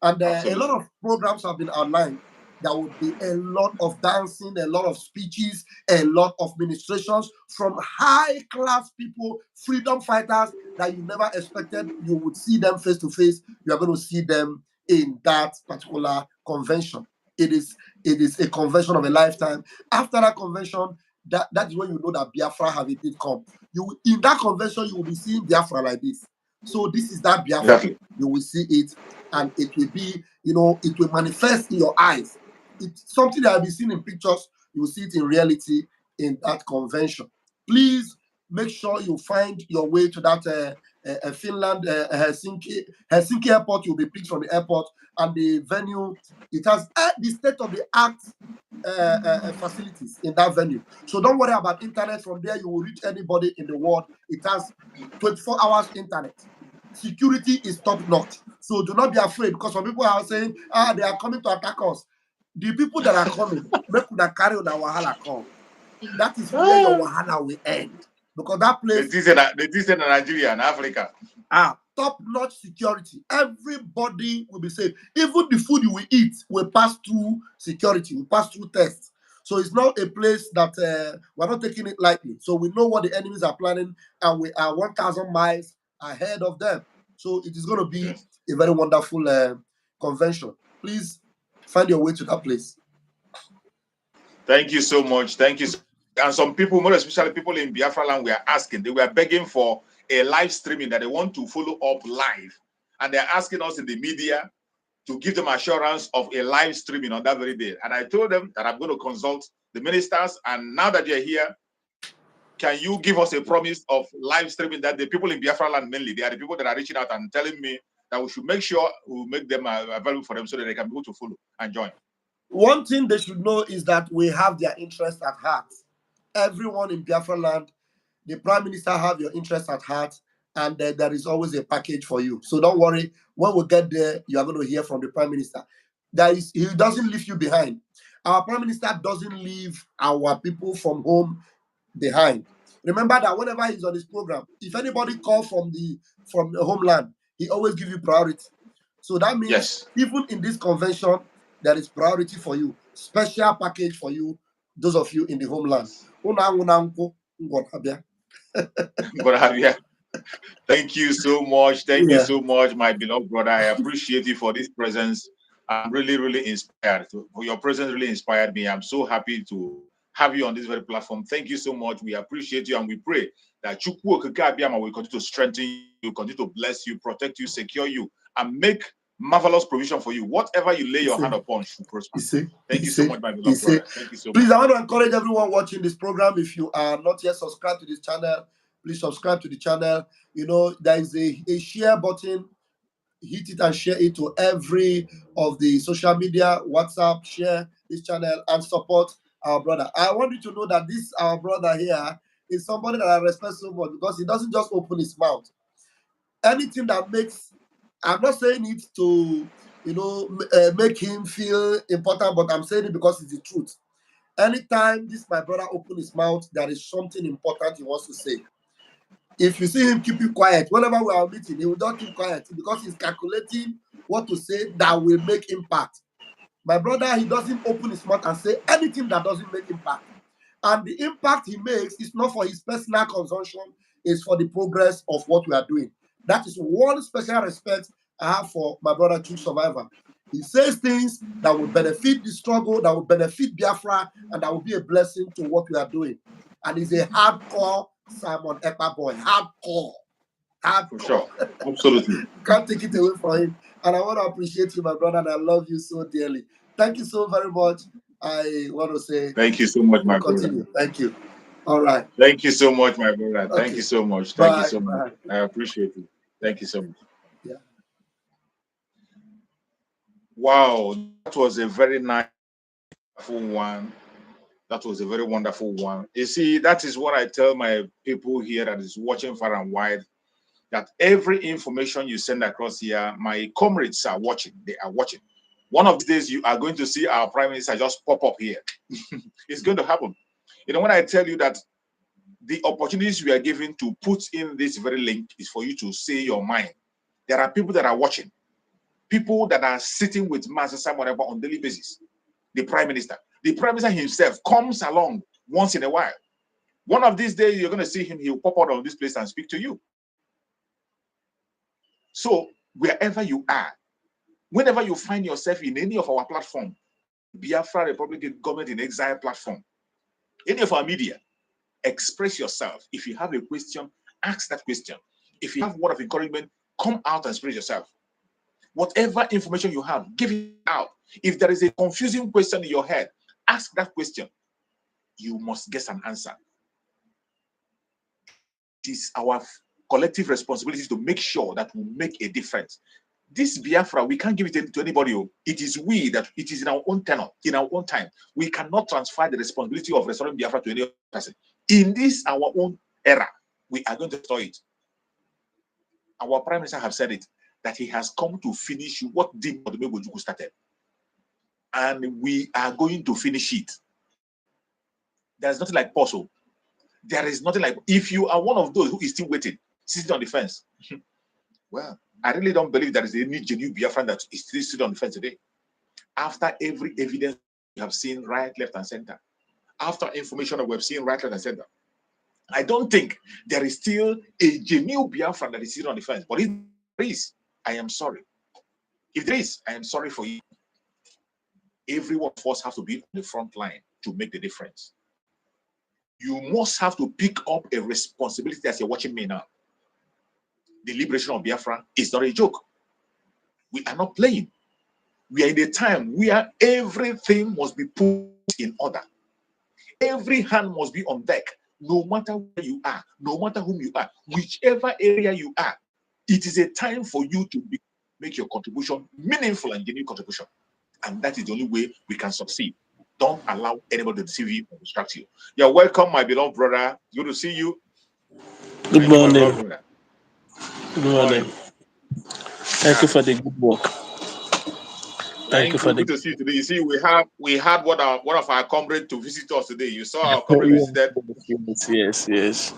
And a lot of programs have been outlined. There would be a lot of dancing, a lot of speeches, a lot of ministrations from high-class people, freedom fighters that you never expected you would see them face to face. You are going to see them in that particular convention. It is a convention of a lifetime. After that convention, that is when you know that Biafra have indeed come. In that convention, you will be seeing Biafra like this. So this is that Biafra. Exactly. You will see it, and it will be, it will manifest in your eyes. It's something that I've been seeing in pictures. You will see it in reality in that convention. Please make sure you find your way to that Finland, Helsinki airport. You'll be picked from the airport, and the venue, it has the state-of-the-art facilities in that venue. So don't worry about internet. From there, you will reach anybody in the world. It has 24 hours internet. Security is top-notch. So do not be afraid, because some people are saying, they are coming to attack us. The people that are coming, make could carry on the wahala come. That is where your wahala will end. Because that place... They did in Nigeria and Africa. top-notch security. Everybody will be safe. Even the food you will eat will pass through security, will pass through tests. So it's not a place that we're not taking it lightly. So we know what the enemies are planning, and we are 1,000 miles ahead of them. So it is going to be a very wonderful convention. Please find your way to that place. Thank you so much. Thank you. And some people, more especially people in Biafra land, were asking, they were begging for a live streaming that they want to follow up live. And they're asking us in the media to give them assurance of a live streaming on that very day. And I told them that I'm going to consult the ministers. And now that you're here, can you give us a promise of live streaming that the people in Biafra land mainly, they are the people that are reaching out and telling me that we should make sure we make them available for them so that they can be able to follow and join. One thing they should know is that we have their interest at heart. Everyone in Biafra land, the Prime Minister have your interest at heart, and there is always a package for you. So don't worry. When we get there, you are going to hear from the Prime Minister. He doesn't leave you behind. Our Prime Minister doesn't leave our people from home behind. Remember that whenever he's on his program, if anybody calls from the homeland, he always gives you priority. So that means even in this convention, there is priority for you, special package for you, those of you in the homeland. Thank you so much. Thank you so much, my beloved brother. I appreciate you for this presence. I'm really, really inspired. Your presence really inspired me. I'm so happy to have you on this very platform. Thank you so much. We appreciate you, and we pray that Chukwu Okike Abiyama will continue to strengthen you, continue to bless you, protect you, secure you, and make marvelous provision for you. Whatever you lay your hand upon should prosper. Thank you so much, my beloved brother. Thank you so much. Please, I want to encourage everyone watching this program. If you are not yet subscribed to this channel, please subscribe to the channel. You know, there is a share button. Hit it and share it to every of the social media, WhatsApp, share this channel and support our brother. I want you to know that this our brother here is somebody that I respect so much because he doesn't just open his mouth. Anything that makes, I'm not saying it to, make him feel important, but I'm saying it because it's the truth. Anytime this my brother open his mouth, there is something important he wants to say. If you see him keeping quiet, whenever we are meeting, he will not keep quiet because he's calculating what to say that will make impact. My brother, he doesn't open his mouth and say anything that doesn't make impact. And the impact he makes is not for his personal consumption, it's for the progress of what we are doing. That is one special respect I have for my brother, True Survivor. He says things that will benefit the struggle, that will benefit Biafra, and that will be a blessing to what we are doing. And he's a hardcore Simon Ekpa boy. Hardcore. For sure. Absolutely. Can't take it away from him. And I want to appreciate you, my brother, and I love you so dearly. Thank you so very much. I want to say thank you so much, my continue. brother. Thank you. All right. Thank you so much, my brother. Okay. Thank you so much. Bye. Thank you so much. I appreciate it. Thank you so much. Yeah. Wow, that was a very nice one. That was a very wonderful one. You see, that is what I tell my people here that is watching far and wide, that every information you send across here, my comrades are watching. They are watching. One of these days, you are going to see our Prime Minister just pop up here. It's going to happen. You know, when I tell you that the opportunities we are given to put in this very link is for you to say your mind. There are people that are watching. People that are sitting with Master Simon Ekpa on daily basis. The Prime Minister. The Prime Minister himself comes along once in a while. One of these days, you're going to see him. He'll pop out on this place and speak to you. So, wherever you are, whenever you find yourself in any of our platform, Biafra Republican Government in Exile platform, any of our media, express yourself. If you have a question, ask that question. If you have a word of encouragement, come out and express yourself. Whatever information you have, give it out. If there is a confusing question in your head, ask that question. You must get an answer. It is our collective responsibility to make sure that we make a difference. This Biafra, we can't give it to anybody. It is we that it is in our own tenor, in our own time. We cannot transfer the responsibility of restoring Biafra to any other person. In this, our own era, we are going to restore it. Our Prime Minister have said it, that he has come to finish what Odumegwu Ojukwu started. And we are going to finish it. There's nothing like possible. There is nothing like, if you are one of those who is still waiting, sitting on the fence, Well, I really don't believe there is any genuine Biafran that is still sitting on the fence today. After every evidence we have seen right, left, and center, after information that we have seen right, left, and center, I don't think there is still a genuine Biafran that is sitting on the fence. But if there is, I am sorry. If there is, I am sorry for you. Every one of us has to be on the front line to make the difference. You must have to pick up a responsibility as you're watching me now. The liberation of Biafra is not a joke. We are not playing. We are in a time where everything must be put in order. Every hand must be on deck, no matter where you are, no matter whom you are, whichever area you are. It is a time for you to make your contribution meaningful and genuine contribution. And that is the only way we can succeed. Don't allow anybody to deceive you or distract you. You're welcome, my beloved brother. Good to see you. Good morning. Good morning. Thank you for the good work. Thank you for good to see you today. You see, we had one of our comrades to visit us today. You saw our comrade visited. Yes.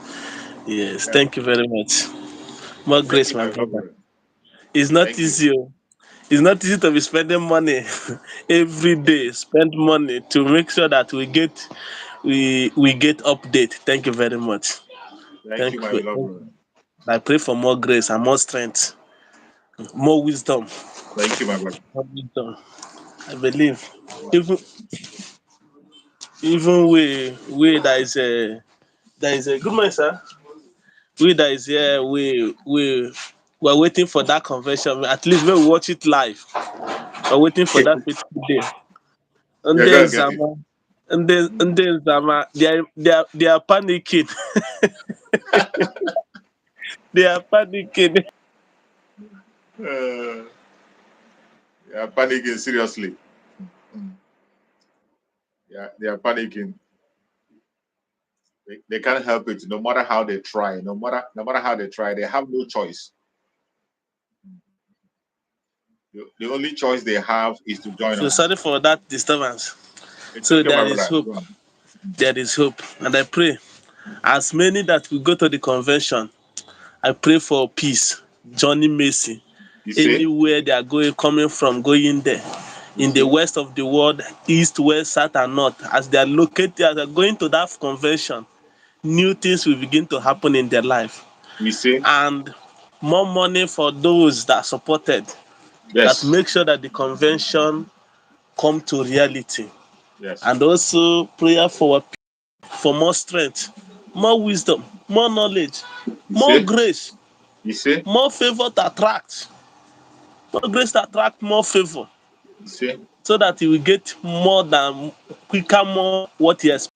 Yeah. Thank you very much. More grace, my brother. It's not easy. It's not easy to be spending money every day. Spend money to make sure that we get update. Thank you very much. Thank you, my beloved brother. I pray for more grace and more strength, more wisdom. Thank you, my brother. More wisdom. I believe even we that is a good man, sir. We that is here, we're waiting for that convention. At least when we watch it live, we're waiting for that fateful day. And then Zama, Zama, they are panicking. They are panicking. They are panicking seriously. Yeah, they are panicking. They can't help it. No matter how they try, no matter how they try, they have no choice. The only choice they have is to join us. Sorry for that disturbance. So there is hope. There is hope, and I pray as many that will go to the convention. I pray for peace, Johnny Macy. Anywhere they are coming from, going there. In the west of the world, east, west, south, and north, as they are located, as they are going to that convention, new things will begin to happen in their life. And more money for those that supported. That make sure that the convention come to reality. And also prayer for more strength, more wisdom, more knowledge, more grace, more favor to attract. More grace to attract more favor. So that he will get more than quicker, more what he expects.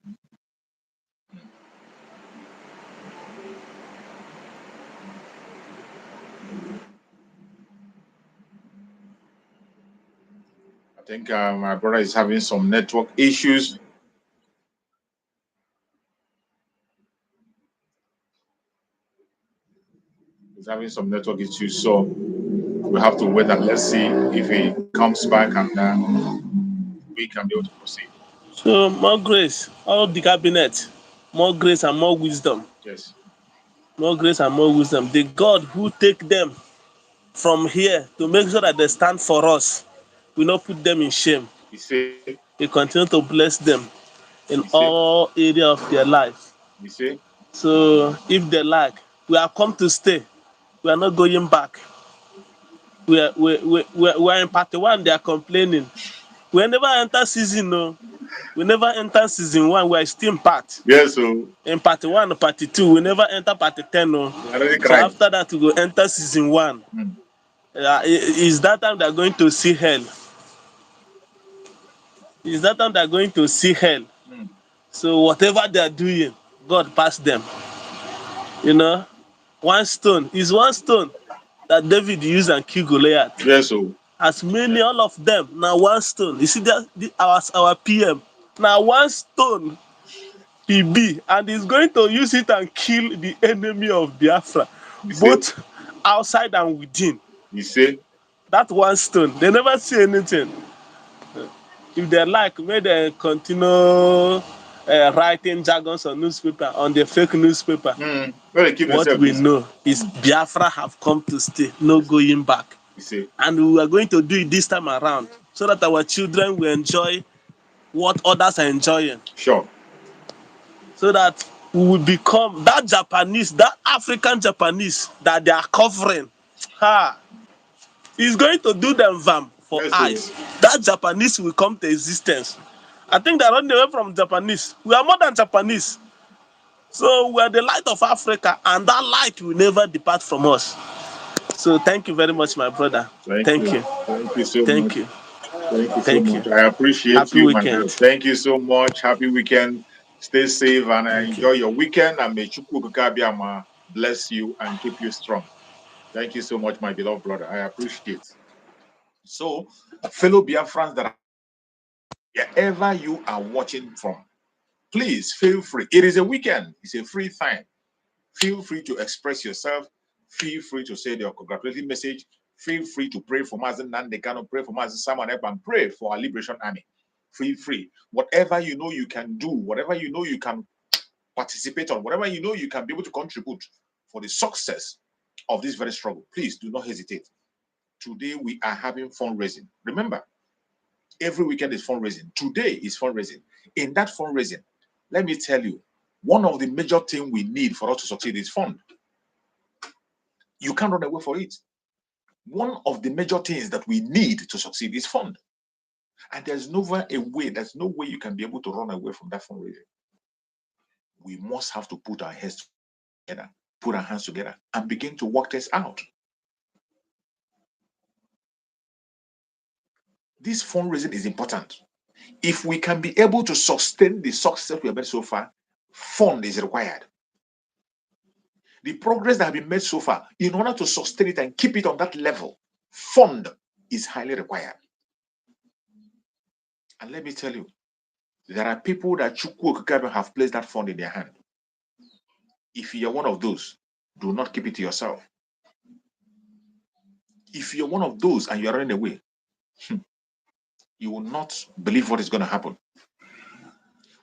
I think my brother is having some network issues. He's having some network issues, so we have to wait and let's see if he comes back and we can be able to proceed. So more grace, all the cabinet, more grace and more wisdom. Yes. More grace and more wisdom. The God who take them from here to make sure that they stand for us, will not put them in shame. He continue to bless them in all areas of their life. So if they like, we are come to stay. We are not going back. We are in part one. They are complaining. We never enter season. No, we never enter season one. We are still in part. Yes, so in part one, part two. We never enter part 10. No, so after that we go enter season one. Is that time they are going to see hell? Is that time they are going to see hell? So whatever they are doing, God pass them. You know, one stone is one stone that David used and kill Goliath. Yes, so as many all of them now one stone. You see that our PM now one stone he be, and he's going to use it and kill the enemy of Biafra, both outside and within. You see that one stone, they never see anything. If they like, may they continue writing jargons on newspaper, on the fake newspaper. Where they keep What themselves we busy. know is Biafra have come to stay, no going back. You see, And we are going to do it this time around so that our children will enjoy what others are enjoying. sure. So that we will become that Japanese, that African Japanese that they are covering. It's going to do them vam for Yes, so eyes. That Japanese will come to existence. I think they're running away from Japanese. We are more than Japanese. So we are the light of Africa, and that light will never depart from us. So thank you very much, my brother. thank Thank you. you. Thank you so Thank much. you. Thank you so Thank you. much. I appreciate Happy you, my weekend. brother. Thank you so much. Happy weekend. Stay safe and Thank you. enjoy your weekend. And may Chukwu Kabiama bless you and keep you strong. Thank you so much, my beloved brother. I appreciate. So, fellow Biafrans that wherever you are watching from, please feel free. It is a weekend. It's a free time. Feel free to express yourself. Feel free to say your congratulatory message. Feel free to pray for Mazen Nandekano, pray for Mazen Samuel and pray for our Liberation Army. Feel free. Whatever you know you can do, whatever you know you can participate on, whatever you know you can be able to contribute for the success of this very struggle, please do not hesitate. Today we are having fundraising. Remember, every weekend is fundraising. Today is fundraising. In that fundraising, let me tell you, one of the major things we need for us to succeed is fund. You can't run away for it. One of the major things that we need to succeed is fund. And there's no way you can be able to run away from that fundraising. We must have to put our hands together, and begin to work this out. This fundraising is important. If we can be able to sustain the success we have made so far, fund is required. The progress that has been made so far, in order to sustain it and keep it on that level, fund is highly required. And let me tell you, there are people that Chukwu Okikabe have placed that fund in their hand. If you're one of those, do not keep it to yourself. If you're one of those and you're running away, you will not believe what is going to happen.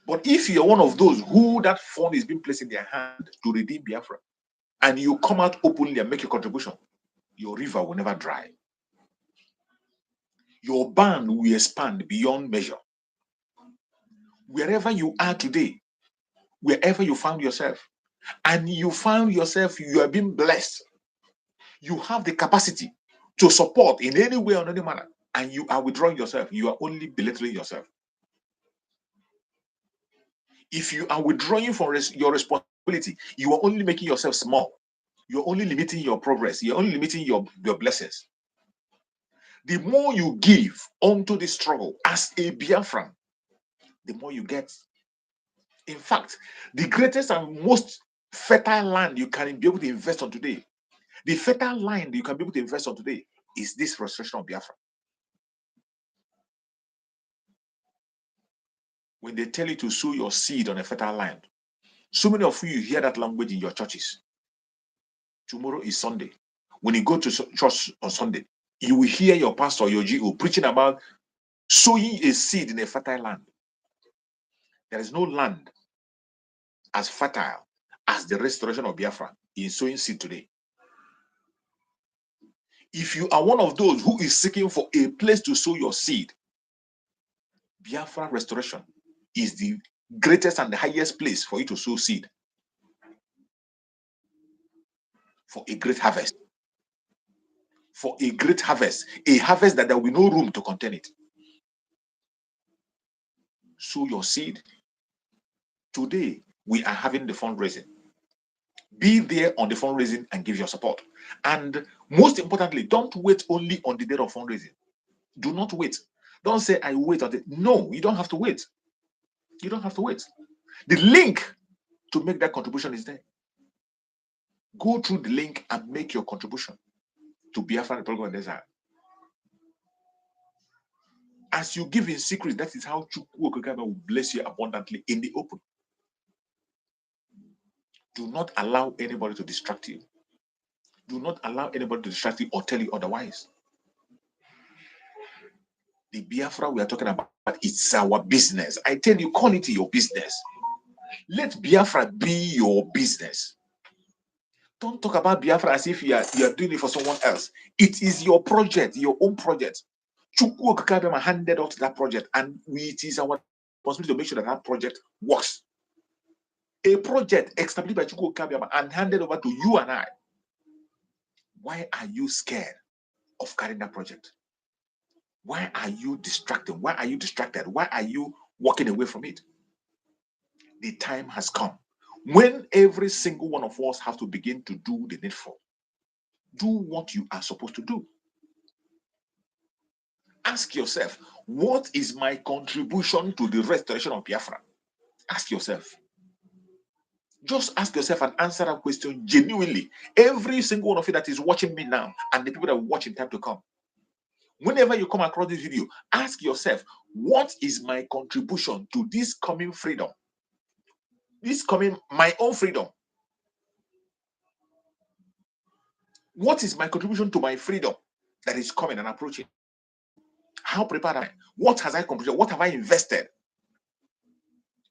But if you're one of those who that fund is being placed in their hand to redeem Biafra, and you come out openly and make a contribution, your river will never dry. Your band will expand beyond measure. Wherever you are today, wherever you found yourself, and you found yourself, you are being blessed, you have the capacity to support in any way or any manner, and you are withdrawing yourself, you are only belittling yourself. If you are withdrawing from your responsibility, you are only making yourself small. You're only limiting your progress. You're only limiting your blessings. The more you give onto this struggle as a Biafran, the more you get. In fact, the greatest and most fertile land you can be able to invest on today, the fertile land you can be able to invest on today is this restoration of Biafra. When they tell you to sow your seed on a fertile land, so many of you hear that language in your churches. Tomorrow is Sunday. When you go to church on Sunday, you will hear your pastor, your GO, preaching about sowing a seed in a fertile land. There is no land as fertile as the restoration of Biafra in sowing seed today. If you are one of those who is seeking for a place to sow your seed, Biafra restoration is the greatest and the highest place for you to sow seed for a great harvest. For a great harvest, a harvest that there will be no room to contain it. Sow your seed. Today, we are having the fundraising. Be there on the fundraising and give your support. And most importantly, don't wait only on the day of fundraising. Do not wait. Don't say, I wait on it. No, you don't have to wait. You don't have to wait. The link to make that contribution is there. Go through the link and make your contribution to Biafra Republic Desire. As you give in secret, that is how Chukwu Okikabe will bless you abundantly in the open. Do not allow anybody to distract you. Do not allow anybody to distract you or tell you otherwise. The Biafra we are talking about, it's our business. I tell you, call it your business. Let Biafra be your business. Don't talk about Biafra as if you are doing it for someone else. It is your project, your own project. Chukwu Okikabema handed out that project, and it is our responsibility to make sure that project works. A project established by Chukwu Okikabema and handed over to you and I. Why are you scared of carrying that project? Why are you distracted? Why are you distracted? Why are you walking away from it? The time has come when every single one of us have to begin to do the needful. Do what you are supposed to do. Ask yourself, what is my contribution to the restoration of Biafra? Ask yourself. Just ask yourself and answer that question genuinely. Every single one of you that is watching me now and the people that will watch in time to come. Whenever you come across this video, ask yourself, what is my contribution to this coming freedom? This coming, my own freedom. What is my contribution to my freedom that is coming and approaching? How prepared am I? What has I contributed? What have I invested?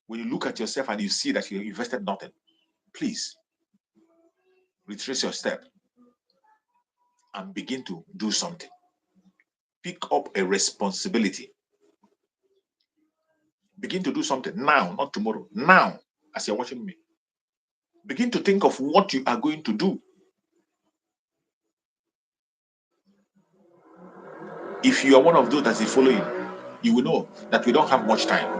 When you look at yourself and you see that you invested nothing, please retrace your step and begin to do something. Pick up a responsibility. Begin to do something now, not tomorrow. Now, as you're watching me. Begin to think of what you are going to do. If you are one of those that is following, you will know that we don't have much time.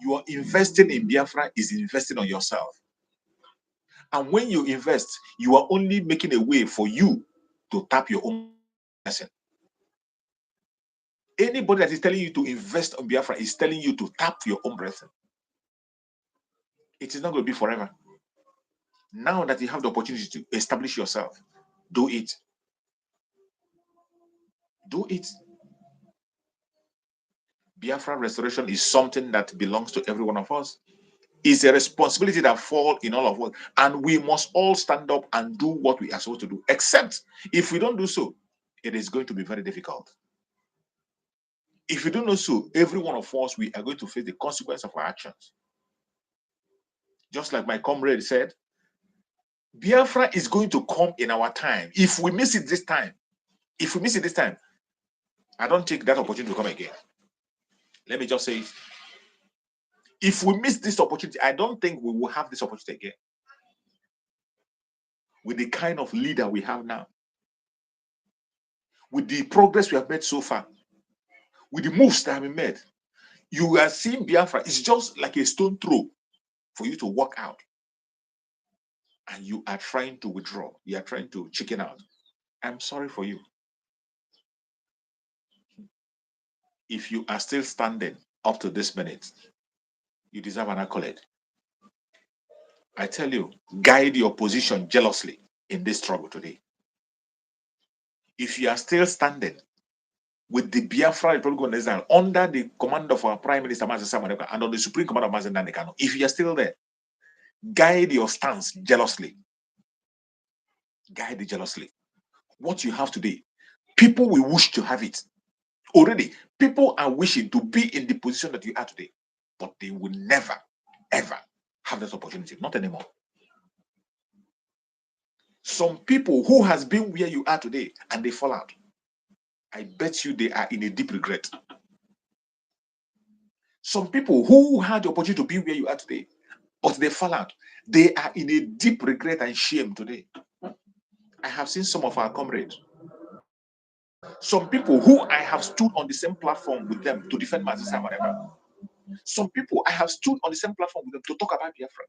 You are investing in Biafra is investing on yourself. And when you invest, you are only making a way for you to tap your own blessing. Anybody that is telling you to invest on Biafra is telling you to tap your own blessing. It is not going to be forever. Now that you have the opportunity to establish yourself, do it. Do it. Biafra restoration is something that belongs to every one of us. It's a responsibility that falls in all of us. And we must all stand up and do what we are supposed to do. Except if we don't do so, it is going to be very difficult. If we don't do so, every one of us, we are going to face the consequence of our actions. Just like my comrade said, Biafra is going to come in our time. If we miss it this time, I don't take that opportunity to come again. Let me just say it. If we miss this opportunity, I don't think we will have this opportunity again. With the kind of leader we have now, with the progress we have made so far, with the moves that have been made, you are seeing Biafra. It's just like a stone throw for you to walk out. And you are trying to withdraw. You are trying to chicken out. I'm sorry for you. If you are still standing up to this minute, you deserve an accolade. I tell you, guide your position jealously in this struggle today. If you are still standing with the Biafra Republic of Israel under the command of our Prime Minister and under the Supreme Command of Mazen Nanekano, if you are still there, guide your stance jealously. Guide it jealously. What you have today, people will wish to have it. Already, people are wishing to be in the position that you are today, but they will never, ever have that opportunity. Not anymore. Some people who has been where you are today and they fall out, I bet you they are in a deep regret. Some people who had the opportunity to be where you are today, but they fall out, they are in a deep regret and shame today. I have seen some of our comrades. Some people who I have stood on the same platform with them to defend my sister, whatever. Some people I have stood on the same platform with them to talk about Biafra.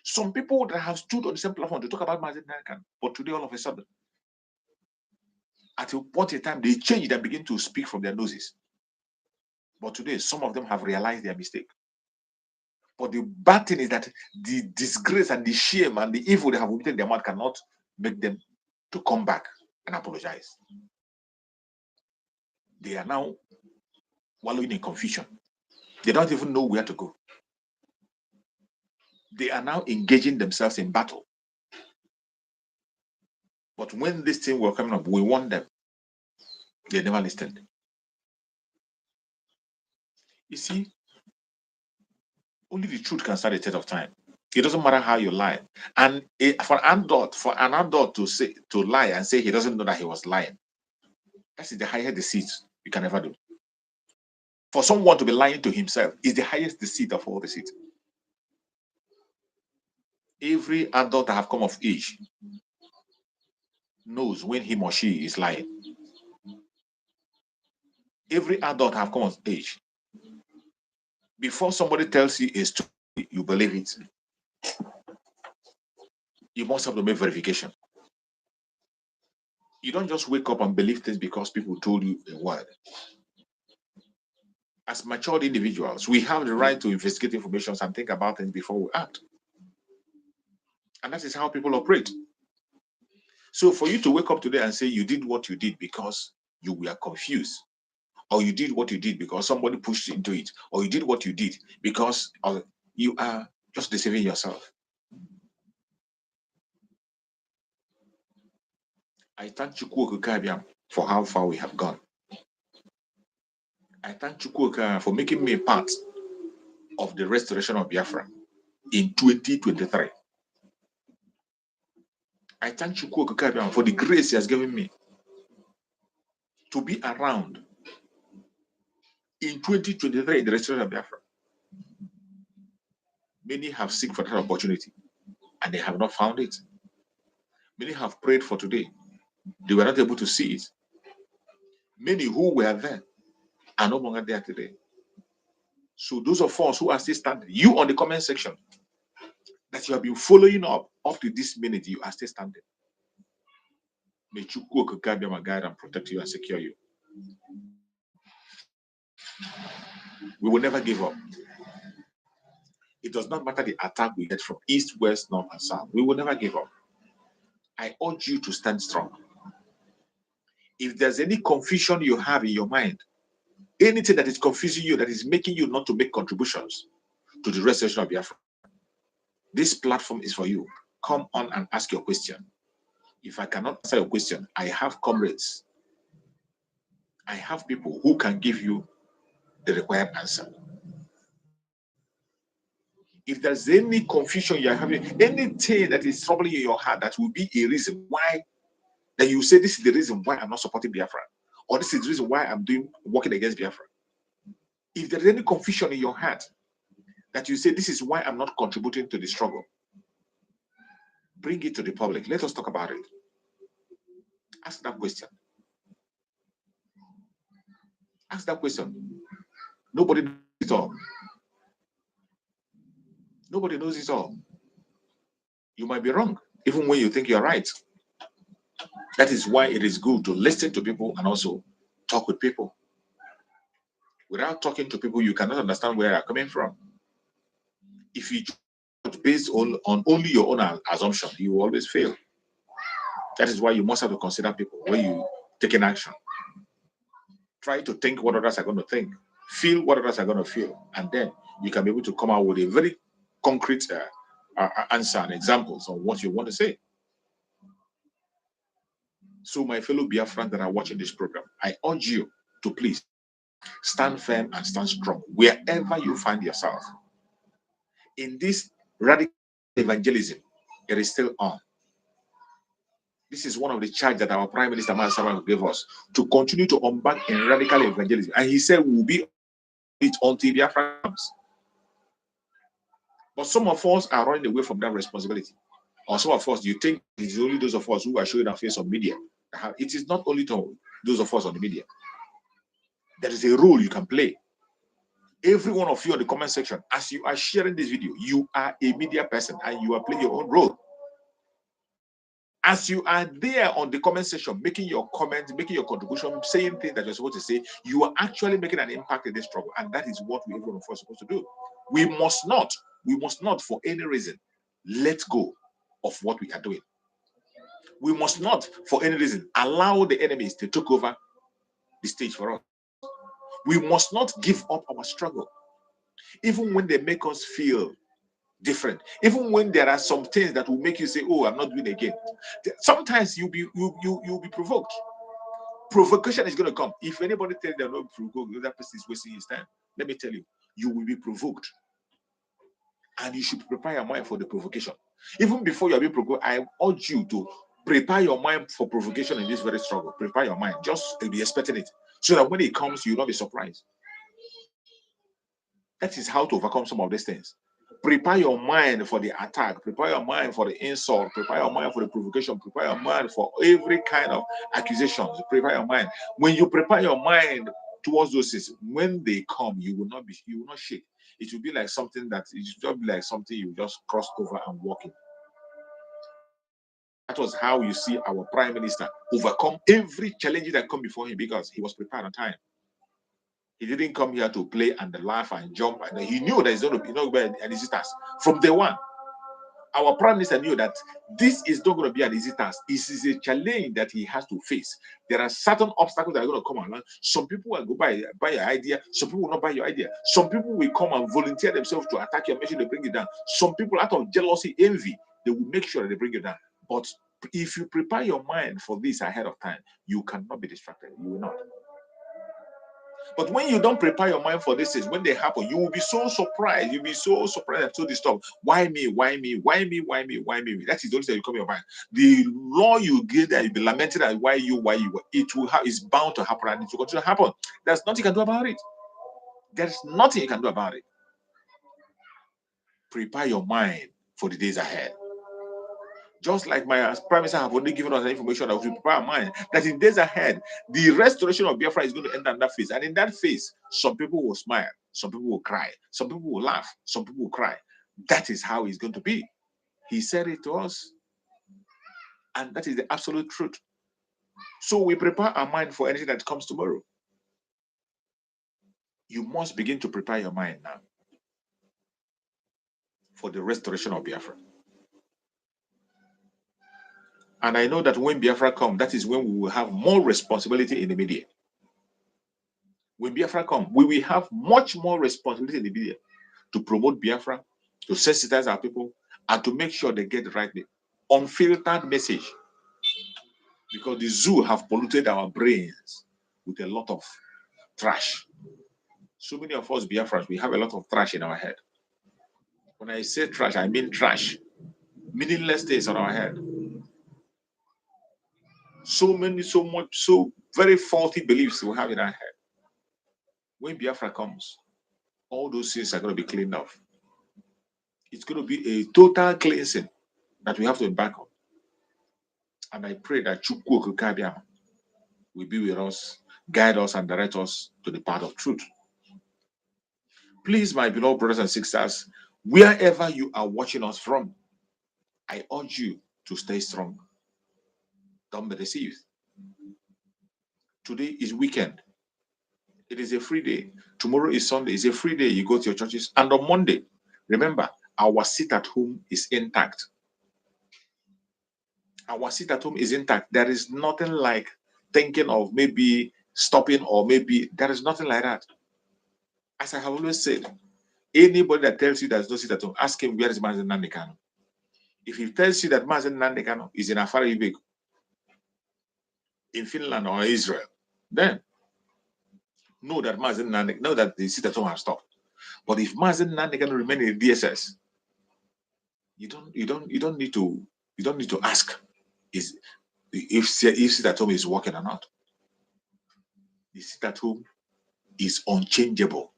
Some people that have stood on the same platform to talk about Mazen Nanekano, but today all of a sudden, at a point in time, they change and begin to speak from their noses. But today, some of them have realized their mistake. But the bad thing is that the disgrace and the shame and the evil they have committed in their mouth cannot make them to come back and apologize. They are now wallowing in confusion. They don't even know where to go. They are now engaging themselves in battle. But when this thing will come up, we want them. They never listened. You see, only the truth can stand the test of time. It doesn't matter how you lie. And for an adult to lie and say he doesn't know that he was lying, that is the highest deceit you can ever do. For someone to be lying to himself is the highest deceit of all deceit. Every adult that have come of age knows when him or she is lying. Every adult have come of age. Before somebody tells you a story, you believe it. You must have to make verification. You don't just wake up and believe things because people told you a word. As matured individuals, we have the right to investigate information and think about things before we act. And that is how people operate. So for you to wake up today and say you did what you did because you were confused, or you did what you did because somebody pushed you into it, or you did what you did because you are just deceiving yourself. I thank Chukwu for how far we have gone. I thank Chukwu for making me a part of the restoration of Biafra in 2023. I thank Chukwu for the grace he has given me to be around in 2023, the restoration of Biafra. Many have seeked for that opportunity and they have not found it. Many have prayed for today. They were not able to see it. Many who were there are no longer there today. So those of us who are still standing, you on the comment section, that you have been following up to this minute, you are still standing. May Chukwu guide and protect you and secure you. We will never give up. It does not matter the attack we get from east, west, north, and south. We will never give up. I urge you to stand strong. If there's any confusion you have in your mind, anything that is confusing you, that is making you not to make contributions to the restoration of Biafra, this platform is for you. Come on and ask your question. If I cannot answer your question, I have comrades. I have people who can give you the required answer. If there's any confusion you're having, anything that is troubling you in your heart, that will be a reason why, that you say this is the reason why I'm not supporting Biafra, or this is the reason why I'm working against Biafra. If there's any confusion in your heart that you say this is why I'm not contributing to the struggle, bring it to the public. Let us talk about it. Ask that question. Ask that question. Nobody knows it all. Nobody knows it all. You might be wrong, even when you think you're right. That is why it is good to listen to people and also talk with people. Without talking to people, you cannot understand where they're coming from. If you judge based on only your own assumption, you will always fail. That is why you must have to consider people when you take an action. Try to think what others are going to think, feel what others are going to feel, and then you can be able to come out with a very concrete answer and examples on what you want to say. So my fellow Biafrans that are watching this program, I urge you to please stand firm and stand strong wherever you find yourself. In this radical evangelism, it is still on. This is one of the charge that our Prime Minister Masaba gave us, to continue to embark in radical evangelism. And he said we'll be it until Biafra comes. But some of us are running away from that responsibility. Or some of us, you think it's only those of us who are showing our face on media. It is not only to those of us on the media. There is a role you can play. Every one of you on the comment section, as you are sharing this video, you are a media person and you are playing your own role. As you are there on the comment section, making your comments, making your contribution, saying things that you're supposed to say, you are actually making an impact in this struggle. And that is what every one of us are supposed to do. We must not for any reason let go of what we are doing. We must not for any reason allow the enemies to take over the stage for us. We must not give up our struggle, even when they make us feel different, even when there are some things that will make you say, oh, I'm not doing it again. Sometimes you'll be provoked. Provocation is going to come. If anybody tells them not provoke, that person is wasting his time. Let me tell you, you will be provoked. And you should prepare your mind for the provocation. Even before you are being provoked, I urge you to prepare your mind for provocation in this very struggle. Prepare your mind. Just be expecting it. So that when it comes, you will not be surprised. That is how to overcome some of these things. Prepare your mind for the attack. Prepare your mind for the insult. Prepare your mind for the provocation. Prepare your mind for every kind of accusations. Prepare your mind. When you prepare your mind towards those things, when they come, you will not shake. It will be like something that it will be like something you just cross over and walk in. That was how you see our prime minister overcome every challenge that come before him, because he was prepared on time. He didn't come here to play and laugh and jump, and he knew that he's going to be no an easy task from day one. Our prime minister knew that this is not going to be an easy task. This is a challenge that he has to face. There are certain obstacles that are going to come along. Some people will go buy your idea. Some people will not buy your idea. Some people will come and volunteer themselves to attack your mission to bring you down. Some people, out of jealousy, envy, they will make sure that they bring you down. But if you prepare your mind for this ahead of time, you cannot be distracted. You will not. But when you don't prepare your mind for these things, when they happen, you will be so surprised. You'll be so surprised and so disturbed. Why me? Why me? Why me? Why me? Why me? That is the only thing that will come in your mind. The law you get that you'll be lamenting at why you. It will have. It's bound to happen, and it will continue to happen. There's nothing you can do about it. There's nothing you can do about it. Prepare your mind for the days ahead. Just like my prime minister have only given us information that we prepare our mind, that in days ahead, the restoration of Biafra is going to enter in that phase. And in that phase, some people will smile, some people will cry, some people will laugh, some people will cry. That is how it's going to be. He said it to us. And that is the absolute truth. So we prepare our mind for anything that comes tomorrow. You must begin to prepare your mind now for the restoration of Biafra. And I know that when Biafra comes, that is when we will have more responsibility in the media. When Biafra comes, we will have much more responsibility in the media to promote Biafra, to sensitize our people, and to make sure they get the right unfiltered message. Because the zoo have polluted our brains with a lot of trash. So many of us Biafrans, we have a lot of trash in our head. When I say trash, I mean trash. Meaningless things on our head. So very faulty beliefs we have in our head. When Biafra comes, all those things are going to be cleaned off. It's going to be a total cleansing that we have to embark on. And I pray that Chukwu Okukabia will be with us, guide us, and direct us to the path of truth. Please, my beloved brothers and sisters, wherever you are watching us from, I urge you to stay strong. Don't be deceived. Today is weekend. It is a free day. Tomorrow is Sunday. It's a free day. You go to your churches. And on Monday, remember, our seat at home is intact. Our seat at home is intact. There is nothing like thinking of maybe stopping, or maybe there is nothing like that. As I have always said, anybody that tells you there's no seat at home, ask him where is Mazen Nandekano. If he tells you that Mazen Nandekano is in Afara Ibek, in Finland or Israel, then know that Mazen Nandekano, know that the seat at home has stopped. But if Mazen Nandekano remain in DSS, you don't need to ask if seat at home is working or not. The seat at home is unchangeable.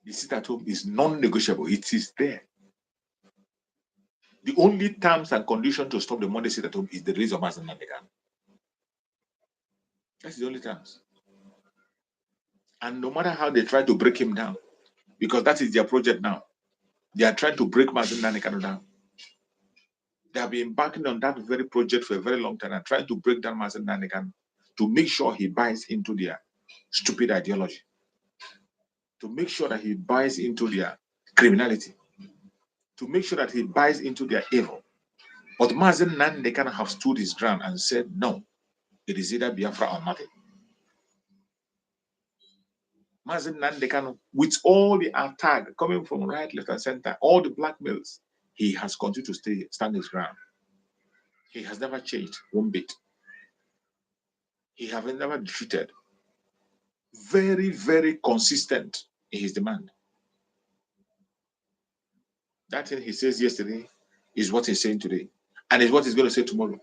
The seat at home is non-negotiable. It is there. The only terms and conditions to stop the Monday seat at home is the release of Mazen Nandekano. That's the only terms. And no matter how they try to break him down, because that is their project now, they are trying to break Mazen Nandekano down. They have been embarking on that very project for a very long time and trying to break down Mazen Nandekano to make sure he buys into their stupid ideology, to make sure that he buys into their criminality, to make sure that he buys into their evil. But Mazen Nandekano have stood his ground and said, no, it is either Biafra or nothing. Mazen Nandekano, with all the attack coming from right, left, and center, all the blackmails, he has continued to stand his ground. He has never changed one bit. He have never defeated. Very, very consistent in his demand. That thing he says yesterday is what he's saying today, and is what he's going to say tomorrow.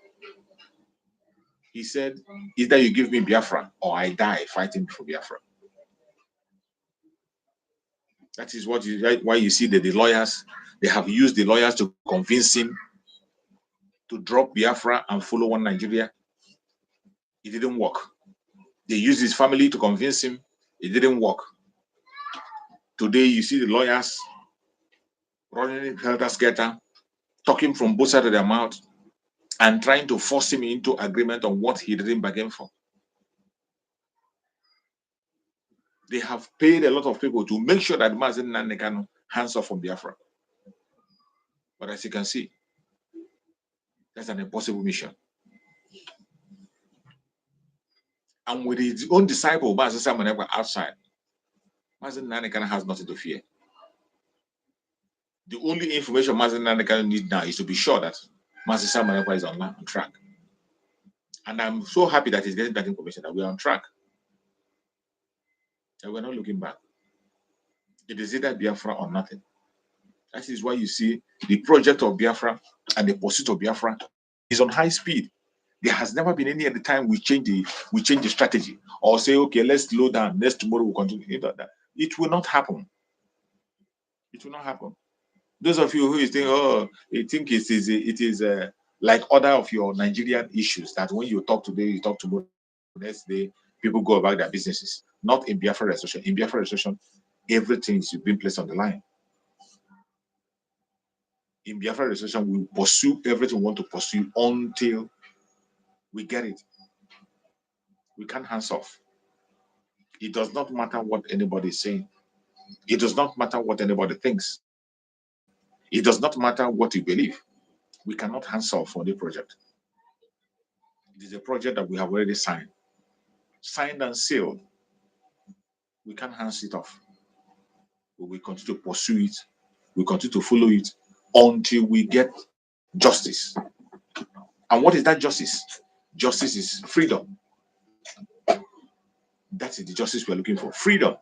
He said, either you give me Biafra or I die fighting for Biafra. That is why you see that the lawyers, they have used the lawyers to convince him to drop Biafra and follow one Nigeria. It didn't work. They used his family to convince him. It didn't work. Today, you see the lawyers running helter-skelter, talking from both sides of their mouth, and trying to force him into agreement on what he didn't bargain for. They have paid a lot of people to make sure that Mazen Nandekano hands off from Biafra. But as you can see, that's an impossible mission. And with his own disciple, Mazen Samanekwa, outside, Mazen Nandekano has nothing to fear. The only information Mazen Nandekano needs now is to be sure that Mazen Samanekwa is on track. And I'm so happy that he's getting that information, that we're on track. And we're not looking back. It is either Biafra or nothing. That is why you see the project of Biafra and the pursuit of Biafra is on high speed. There has never been any other time we change the strategy or say, okay, let's slow down. Next tomorrow we'll continue. It will not happen. It will not happen. Those of you who think, oh, you think it is like other of your Nigerian issues that when you talk today, you talk tomorrow, next day, people go about their businesses. Not in Biafra restoration. In Biafra restoration, everything is being placed on the line. In Biafra restoration, we pursue everything we want to pursue until we get it. We can't hands off. It does not matter what anybody is saying. It does not matter what anybody thinks. It does not matter what you believe. We cannot hands off for the project. It is a project that we have already signed and sealed. We can't hands it off. We will continue to pursue it. We continue to follow it until we get justice. And what is that justice? Justice is freedom. That is the justice we are looking for. Freedom.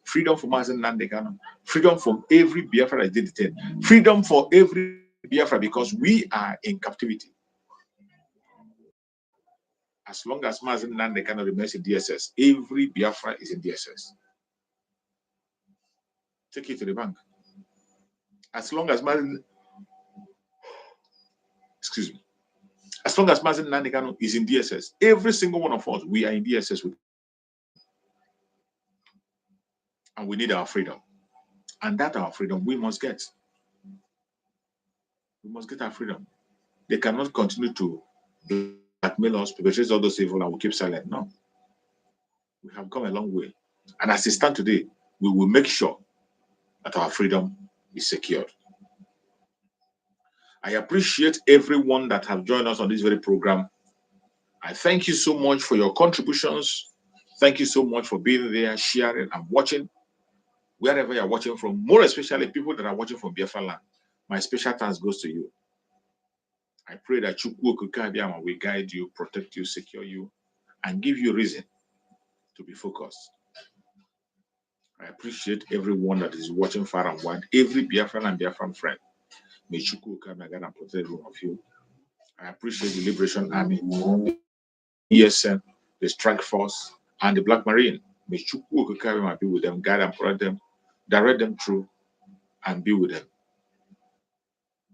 Freedom for Mazen Nandekano. Freedom from every Biafra that did it. Freedom for every Biafra because we are in captivity. As long as Mazen Nandekano remains in DSS, every Biafra is in DSS. Take it to the bank. As long as Mazen Nandekano is in DSS, every single one of us, we are in DSS with. And we need our freedom. And that our freedom we must get. We must get our freedom. They cannot continue to blackmail us, perpetrate all those evil, and we keep silent. No. We have come a long way. And as it stands today, we will make sure that our freedom is secured. I appreciate everyone that have joined us on this very program. I thank you so much for your contributions. Thank you so much for being there, sharing, and watching. Wherever you're watching from, more especially people that are watching from Biafra land, my special thanks goes to you. I pray that Chukwu Okukabiyama will guide you, protect you, secure you, and give you reason to be focused. I appreciate everyone that is watching far and wide, every Biafran and Biafran friend. May Chukwu Okukabiyama and protect every one of you. I appreciate the Liberation Army, the ESN, the Strike Force, and the Black Marine. May Chukwu Okukabiyama be with them, guide and protect them, direct them through, and be with them.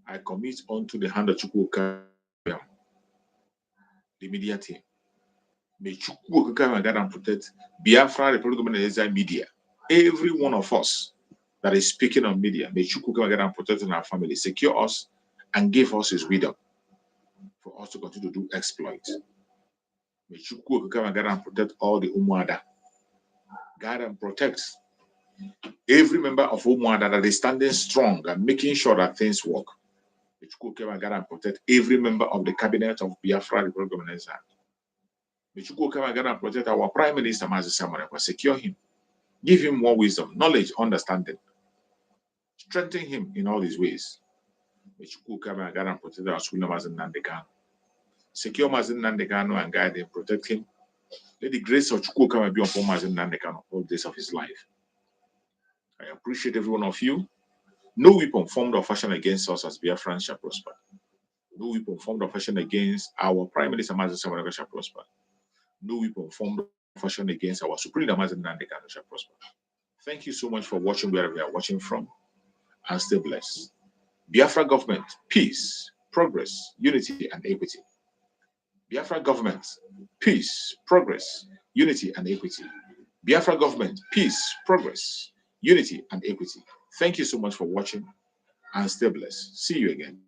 I commit unto the hand of Chukwu Okukabiyama, the media team. May Chukwu Okukabiyama guide and protect Biafra Republic of Nigeria media. Every one of us that is speaking on media, may Chukwu Okukabiyama guide and protect our family, secure us, and give us his wisdom for us to continue to do exploits. May Chukwu Okukabiyama guide and protect all the Umuada. Guide and protect every member of Umuada that is standing strong and making sure that things work. May Chukwu Okukabiyama guide and protect every member of the cabinet of Biafra Republic of Nigeria. May Chukwu Okukabiyama guide and protect our Prime Minister, Mazi Samarekwa. Secure him. Give him more wisdom, knowledge, understanding. Strengthen him in all his ways. May Chukwu Okukabiyama guide and protect our Mazen Nandekano. Secure Mazen Nandekano and guide him, protect him, Let the grace of Chukwu be upon Mazen Nandekano all days of his life. I appreciate every one of you. No weapon formed or fashioned against us as Biafrans shall prosper. No weapon formed or fashioned against our Prime Minister Mazen Samanaka shall prosper. No weapon formed or fashioned against our Supreme Leader Mazen Nandekano shall prosper. Thank you so much for watching wherever you are watching from, and stay blessed. Biafra government, peace, progress, unity, and equity. Biafra government, peace, progress, unity, and equity. Biafra government, peace, progress, unity, and equity. Thank you so much for watching, and stay blessed. See you again.